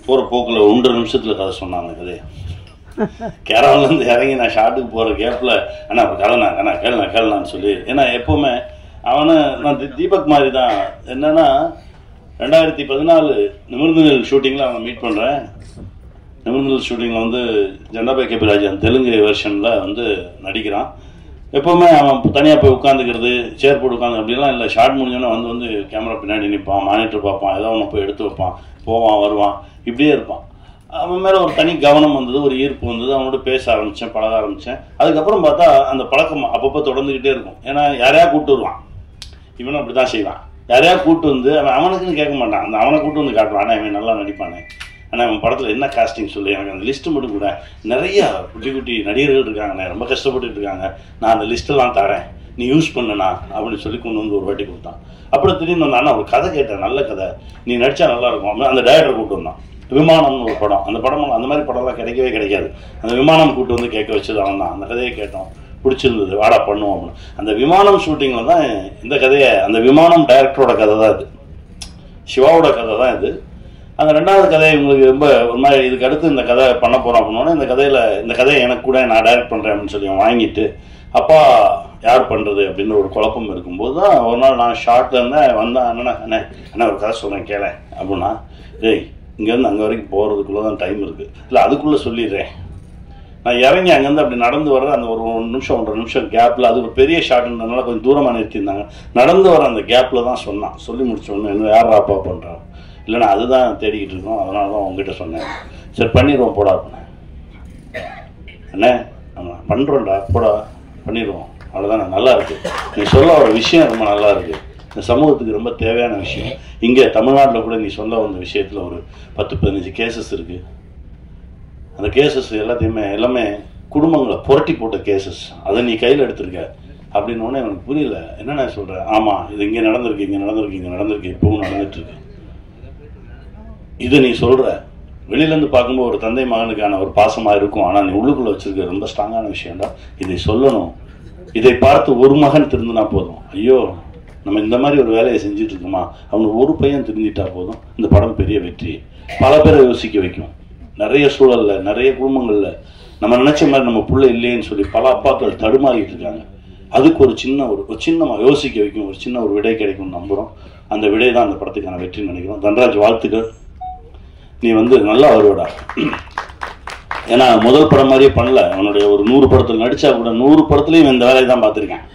போகிற போக்கில் 1.5 நிமிஷத்தில் கதை சொன்னான். அந்த கதையை கேரளாலேருந்து இறங்கி நான் ஷார்ட்டுக்கு போகிற கேப்பில் அண்ணா கதைண்ணா கேளனான்னு சொல்லி, ஏன்னா எப்போவுமே அவனை நான் தீபக் மாதிரி தான். என்னன்னா 2014 நிமிர்ந்துகள் ஷூட்டிங்கில் அவனை மீட் பண்ணுறேன். நிமிர்ந்துகள் ஷூட்டிங்கில் வந்து ஜெண்டாபாய் கேபிராஜன் தெலுங்கு வெர்ஷனில் வந்து நடிக்கிறான். எப்போவுமே அவன் தனியாக போய் உட்காந்துக்கிறது, சேர் போட்டு உட்காந்து அப்படிலாம் இல்லை. ஷார்ட் முடிஞ்சோன்னே வந்து கேமரா பின்னாடி நிற்பான், மானிட்டர் பார்ப்பான், ஏதோ ஒன்று போய் எடுத்து வைப்பான், போவான் வருவான், இப்படியே இருப்பான். அவன் மேலே ஒரு தனி கவனம் வந்தது, ஒரு ஈர்ப்பு வந்தது. அவனோட பேச ஆரம்பித்தேன், பழக ஆரம்பித்தேன். அதுக்கப்புறம் பார்த்தா அந்த பழக்கம் அப்பப்போ தொடர்ந்துக்கிட்டே இருக்கும். ஏன்னா யாரையா கூப்பிட்டு வருவான், இவனும் அப்படி தான் செய்வான். யாரையா கூப்பிட்டு வந்து அவனுக்குன்னு கேட்க மாட்டான், அந்த அவனை கூப்பிட்டு வந்து காட்டுவான். ஆனால் இவன் நல்லா நடிப்பானே, ஆனால் அவன் படத்தில் என்ன காஸ்டிங் சொல்லி எனக்கு அந்த லிஸ்ட்டு மட்டும் கூட. நிறையா குட்டி குட்டி நடிகர்கள் இருக்காங்கண்ணே, ரொம்ப கஷ்டப்பட்டுட்டு இருக்காங்க, நான் அந்த லிஸ்ட்டெல்லாம் தரேன், நீ யூஸ் பண்ணுண்ணா அப்படின்னு சொல்லி கொண்டு வந்து ஒரு வாட்டி கொடுத்தான். அப்புறம் திடீர்னு வந்தான்னா ஒரு கதை கேட்டேன், நல்ல கதை, நீ நடித்தா நல்லாயிருக்கும். அந்த டைரக்டர் கூப்பிட்டு வந்தான். விமானம்னு ஒரு படம், அந்த படம் அந்த மாதிரி படம்லாம் கிடைக்கவே கிடைக்காது. அந்த விமானம் கூப்பிட்டு வந்து கேட்க வச்சது அவன் தான். அந்த கதையை கேட்டோம், பிடிச்சிருந்தது, வாடா பண்ணுவோம் அப்படின்னு. அந்த விமானம் ஷூட்டிங்கில் தான் இந்த கதையை, அந்த விமானம் டைரக்டரோட கதை தான் இது, சிவாவோட கதை தான் இது. அந்த 2வது கதை உங்களுக்கு ரொம்ப ஒரு மாதிரி, இதுக்கு அடுத்து இந்த கதை பண்ண போகிறோம் அப்படின்னோடனே இந்த கதையை எனக்கு கூட நான் டைரக்ட் பண்ணுறேன் அப்படின்னு சொல்லி வாங்கிட்டு, அப்பா யார் பண்ணுறது அப்படின்னு ஒரு குழப்பம் இருக்கும்போது தான் ஒரு நாள் நான் ஷார்ட்டில் இருந்தேன். வந்தேன், அண்ணா ஒரு கதை சொல்கிறேன் கேள அப்படின்னா, டேய் இங்கேருந்து அங்கே வரைக்கும் போகிறதுக்குள்ளே தான் டைம் இருக்குது, இல்லை அதுக்குள்ளே சொல்லிடுறேன். நான் இறங்கி அங்கேருந்து அப்படி நடந்து வர்ற அந்த ஒரு 1 நிமிஷம் 1.5 நிமிஷம் கேப்பில், அது ஒரு பெரிய ஷார்ட்ன்றதுனால கொஞ்சம் தூரமாக நிறுத்தியிருந்தாங்க, நடந்து வர அந்த கேப்பில் தான் சொன்னான். சொல்லி முடிச்சோன்னு என்ன யார் அப்பா பண்ணுறான், இல்லைண்ணா அதுதான் தேடிக்கிட்டு இருக்கோம், அதனால தான் உங்ககிட்ட சொன்னேன். சரி பண்ணிடுவோம் போடா அப்படின்னேன். அண்ணே ஆமாம் பண்ணுறோம்டா போடா பண்ணிடுவோம், அவ்வளோதானே, நல்லா இருக்கு, நீ சொல்ல ஒரு விஷயம் ரொம்ப நல்லா இருக்கு, இந்த சமூகத்துக்கு ரொம்ப தேவையான விஷயம். இங்கே தமிழ்நாட்டில் கூட நீ சொல்ல வந்த விஷயத்தில் ஒரு 10-15 கேசஸ் இருக்குது. அந்த கேசஸ் எல்லாமே குடும்பங்களை புரட்டி போட்ட கேசஸ், அதை நீ கையில் எடுத்திருக்க அப்படின்னு எனக்கு புரியல. என்னென்ன சொல்கிறேன், ஆமாம் இது இங்கே நடந்திருக்கு, இங்கே நடந்திருக்கு, இங்கே நடந்திருக்கு, இப்பவும் நடந்துட்டுருக்கு. இதை நீ சொல்கிற வெளியிலேருந்து பார்க்கும்போது ஒரு தந்தை மகனுக்கான ஒரு பாசமாக இருக்கும், ஆனால் நீ உள்ளுக்குள்ளே வச்சுருக்க ரொம்ப ஸ்ட்ராங்கான விஷயம்டா, இதை சொல்லணும். இதை பார்த்து ஒரு மகன் திருந்தினா போதும், ஐயோ நம்ம இந்த மாதிரி ஒரு வேலையை செஞ்சுட்டு இருக்கோமா, அவனுக்கு ஒரு பையன் திருந்திட்டா போதும், இந்த படம் பெரிய வெற்றி. பல பேரை யோசிக்க வைக்கும். நிறைய சூழலில் நிறைய குடும்பங்களில் நம்ம நினச்ச மாதிரி நம்ம பிள்ளை இல்லைன்னு சொல்லி பல அப்பாக்கள் தடுமாறிட்டு இருக்காங்க. அதுக்கு ஒரு சின்ன யோசிக்க வைக்கும், ஒரு சின்ன ஒரு விடை கிடைக்கும்னு நம்புகிறோம். அந்த விடை தான் அந்த படத்துக்கான வெற்றின்னு நினைக்கிறோம். தன்ராஜ் வாழ்த்துக்கள், நீ நல்லா வருவடா. ஏன்னா முதல் படம் மாதிரியே பண்ணல, அவனுடைய ஒரு 100 படத்தில் நடிச்சா கூட 100 படத்துலையும் இந்த வேலையை தான் பார்த்துருக்கேன்.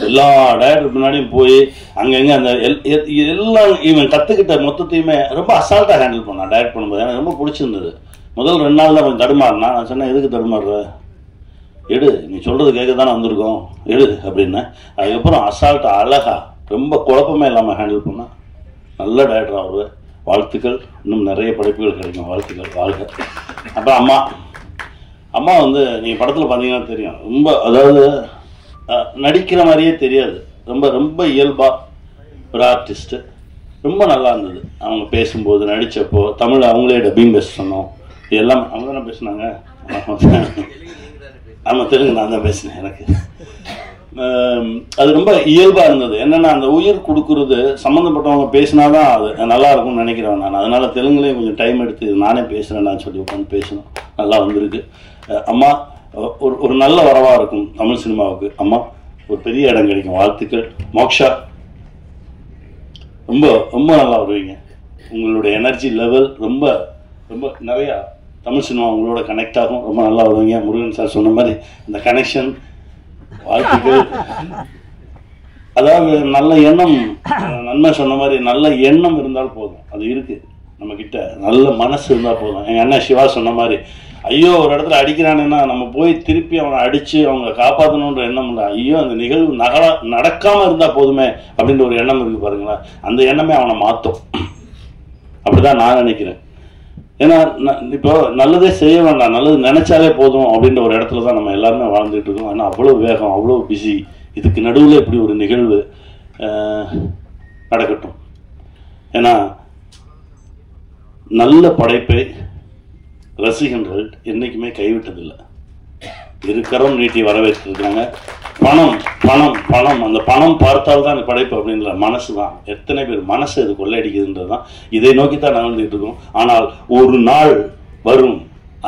எல்லா டைரக்டர் முன்னாடியும் போய் அங்கங்க அந்த எல்லாம் இவன் கற்றுக்கிட்ட மொத்தத்தையுமே ரொம்ப அசால்ட்டாக ஹேண்டில் பண்ணான் டைரக்ட் பண்ணும்போது. எனக்கு ரொம்ப பிடிச்சிருந்தது. முதல் 2 நாள் தான் கொஞ்சம் தடுமாறினா, நான் சொன்னேன் எதுக்கு தடுமாறுற, எடு நீ சொல்கிறது கேட்க தானே வந்திருக்கோம், எடு அப்படின்னு. அதுக்கப்புறம் அசால்ட்டாக அழகா ரொம்ப குழப்பமே இல்லாமல் ஹேண்டில் பண்ணால் நல்ல டைரக்டராக வருவேன். வாழ்த்துக்கள், இன்னும் நிறைய படைப்புகள் கிடைக்கும், வாழ்த்துக்கள், வாழ்க. அப்புறம் அம்மா நீங்கள் படத்தில் பார்த்தீங்கன்னா தெரியும், ரொம்ப அதாவது நடிக்கிற மாதிரியே தெரியாது, ரொம்ப ரொம்ப இயல்பாக ஒரு ஆர்டிஸ்ட்டு. ரொம்ப நல்லா இருந்தது அவங்க பேசும்போது, நடித்தப்போ. தமிழ் அவங்களே டப்பிங் பேச சொன்னோம், எல்லாம் அவங்க தானே பேசினாங்க. ஆமாம் தெலுங்கு நான் தான் பேசினேன். எனக்கு அது ரொம்ப இயல்பாக இருந்தது. என்னென்னா அந்த உயிர் கொடுக்குறது சம்மந்தப்பட்டவங்க பேசினாதான் அது நல்லா இருக்கும்னு நினைக்கிறேன் நான். அதனால தெலுங்குலேயும் கொஞ்சம் டைம் எடுத்து நானே பேசுகிறேன்னு சொல்லி உட்காந்து பேசணும், நல்லா வந்திருக்கு. அம்மா ஒரு நல்ல வரவாக இருக்கும் தமிழ் சினிமாவுக்கு. அம்மா ஒரு பெரிய இடம் கிடைக்கும், வாழ்த்துக்கள். மோக்ஷா ரொம்ப ரொம்ப நல்லா வருவீங்க, உங்களுடைய எனர்ஜி லெவல் ரொம்ப ரொம்ப நிறையா தமிழ் சினிமா உங்களோட கனெக்ட் ஆகும், ரொம்ப நல்லா வருவீங்க. முருகன் சார் சொன்ன மாதிரி அந்த கனெக்ஷன், வாழ்த்துக்கள். அதாவது நல்ல எண்ணம், நன்மை சொன்ன மாதிரி நல்ல எண்ணம் இருந்தால் போதும், அது இருக்கு. நம்ம கிட்ட நல்ல மனசு இருந்தால் போதும். எங்கள் அண்ணன் சிவா சொன்ன மாதிரி, ஐயோ ஒரு இடத்துல அடிக்கிறானுன்னா நம்ம போய் திருப்பி அவனை அடித்து அவங்க காப்பாற்றணுன்ற எண்ணம் இல்லை. ஐயோ அந்த நிகழ்வு நடக்காமல் இருந்தால் போதுமே அப்படின்ற ஒரு எண்ணம் இருக்குது பாருங்களேன். அந்த எண்ணமே அவனை மாற்றும். அப்படிதான் நான் நினைக்கிறேன். ஏன்னா இப்போ நல்லதே செய்ய வேண்டாம், நல்லது நினைச்சாலே போதும் அப்படின்ற ஒரு இடத்துல தான் நம்ம எல்லாருமே வாழ்ந்துட்டு இருக்கோம். ஏன்னா அவ்வளோ வேகம், அவ்வளோ பிஸி. இதுக்கு நடுவில் இப்படி ஒரு நிகழ்வு நடக்கட்டும். ஏன்னா நல்ல படைப்பை ரசிகர்கள் என்னைக்குமே கைவிட்டதில்லை. இருக்கரம் நீட்டி வரவேற்றிருக்காங்க. பணம் பணம் பணம், அந்த பணம் பார்த்தால்தான் அந்த படைப்பு அப்படின்ற மனசு தான். எத்தனை பேர் மனசு இது கொள்ளையடிக்குதுன்றது தான். இதை நோக்கி தான் நகர்ந்துட்டு இருக்கோம். ஆனால் ஒரு நாள் வரும்,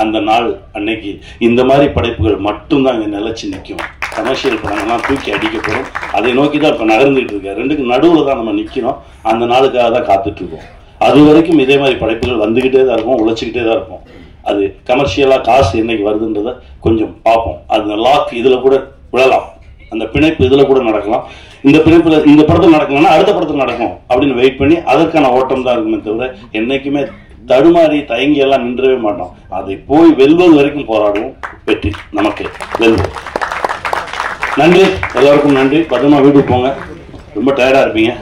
அந்த நாள் அன்னைக்கு இந்த மாதிரி படைப்புகள் மட்டும்தான் இங்கே நிலைச்சு நிற்கும். கமர்ஷியல் படங்கள்லாம் தூக்கி அடிக்க போகிறோம். அதை நோக்கி தான் இப்போ நகர்ந்துட்டு இருக்கேன். ரெண்டுக்கு நடுவில் தான் நம்ம நிற்கிறோம். அந்த நாளுக்காக தான் காத்துட்ருக்கோம். அது வரைக்கும் இதே மாதிரி படைப்புகள் வந்துக்கிட்டே தான் இருக்கும், உழைச்சிக்கிட்டே தான் இருப்போம். அது கமர்ஷியலாக காசு என்னைக்கு வருதுன்றதை கொஞ்சம் பார்ப்போம். அந்த லாக் இதில் கூட விழலாம், அந்த பிணைப்பு இதில் கூட நடக்கலாம். இந்த பிணைப்பில் இந்த படத்தில் நடக்கலன்னா அடுத்த படத்தில் நடக்கும் அப்படின்னு வெயிட் பண்ணி அதற்கான ஓட்டம் தான் இருக்குமே தவிர என்னைக்குமே தடுமாறி தயங்கி எல்லாம் நின்றவே மாட்டோம். அதை போய் வெல்வது வரைக்கும் போராடுவோம். வெற்றி நமக்கு, வெல்வோம். நன்றி, எல்லாருக்கும் நன்றி. பத்திரமா வீட்டுக்கு போங்க. ரொம்ப டயர்டாக இருப்பீங்க.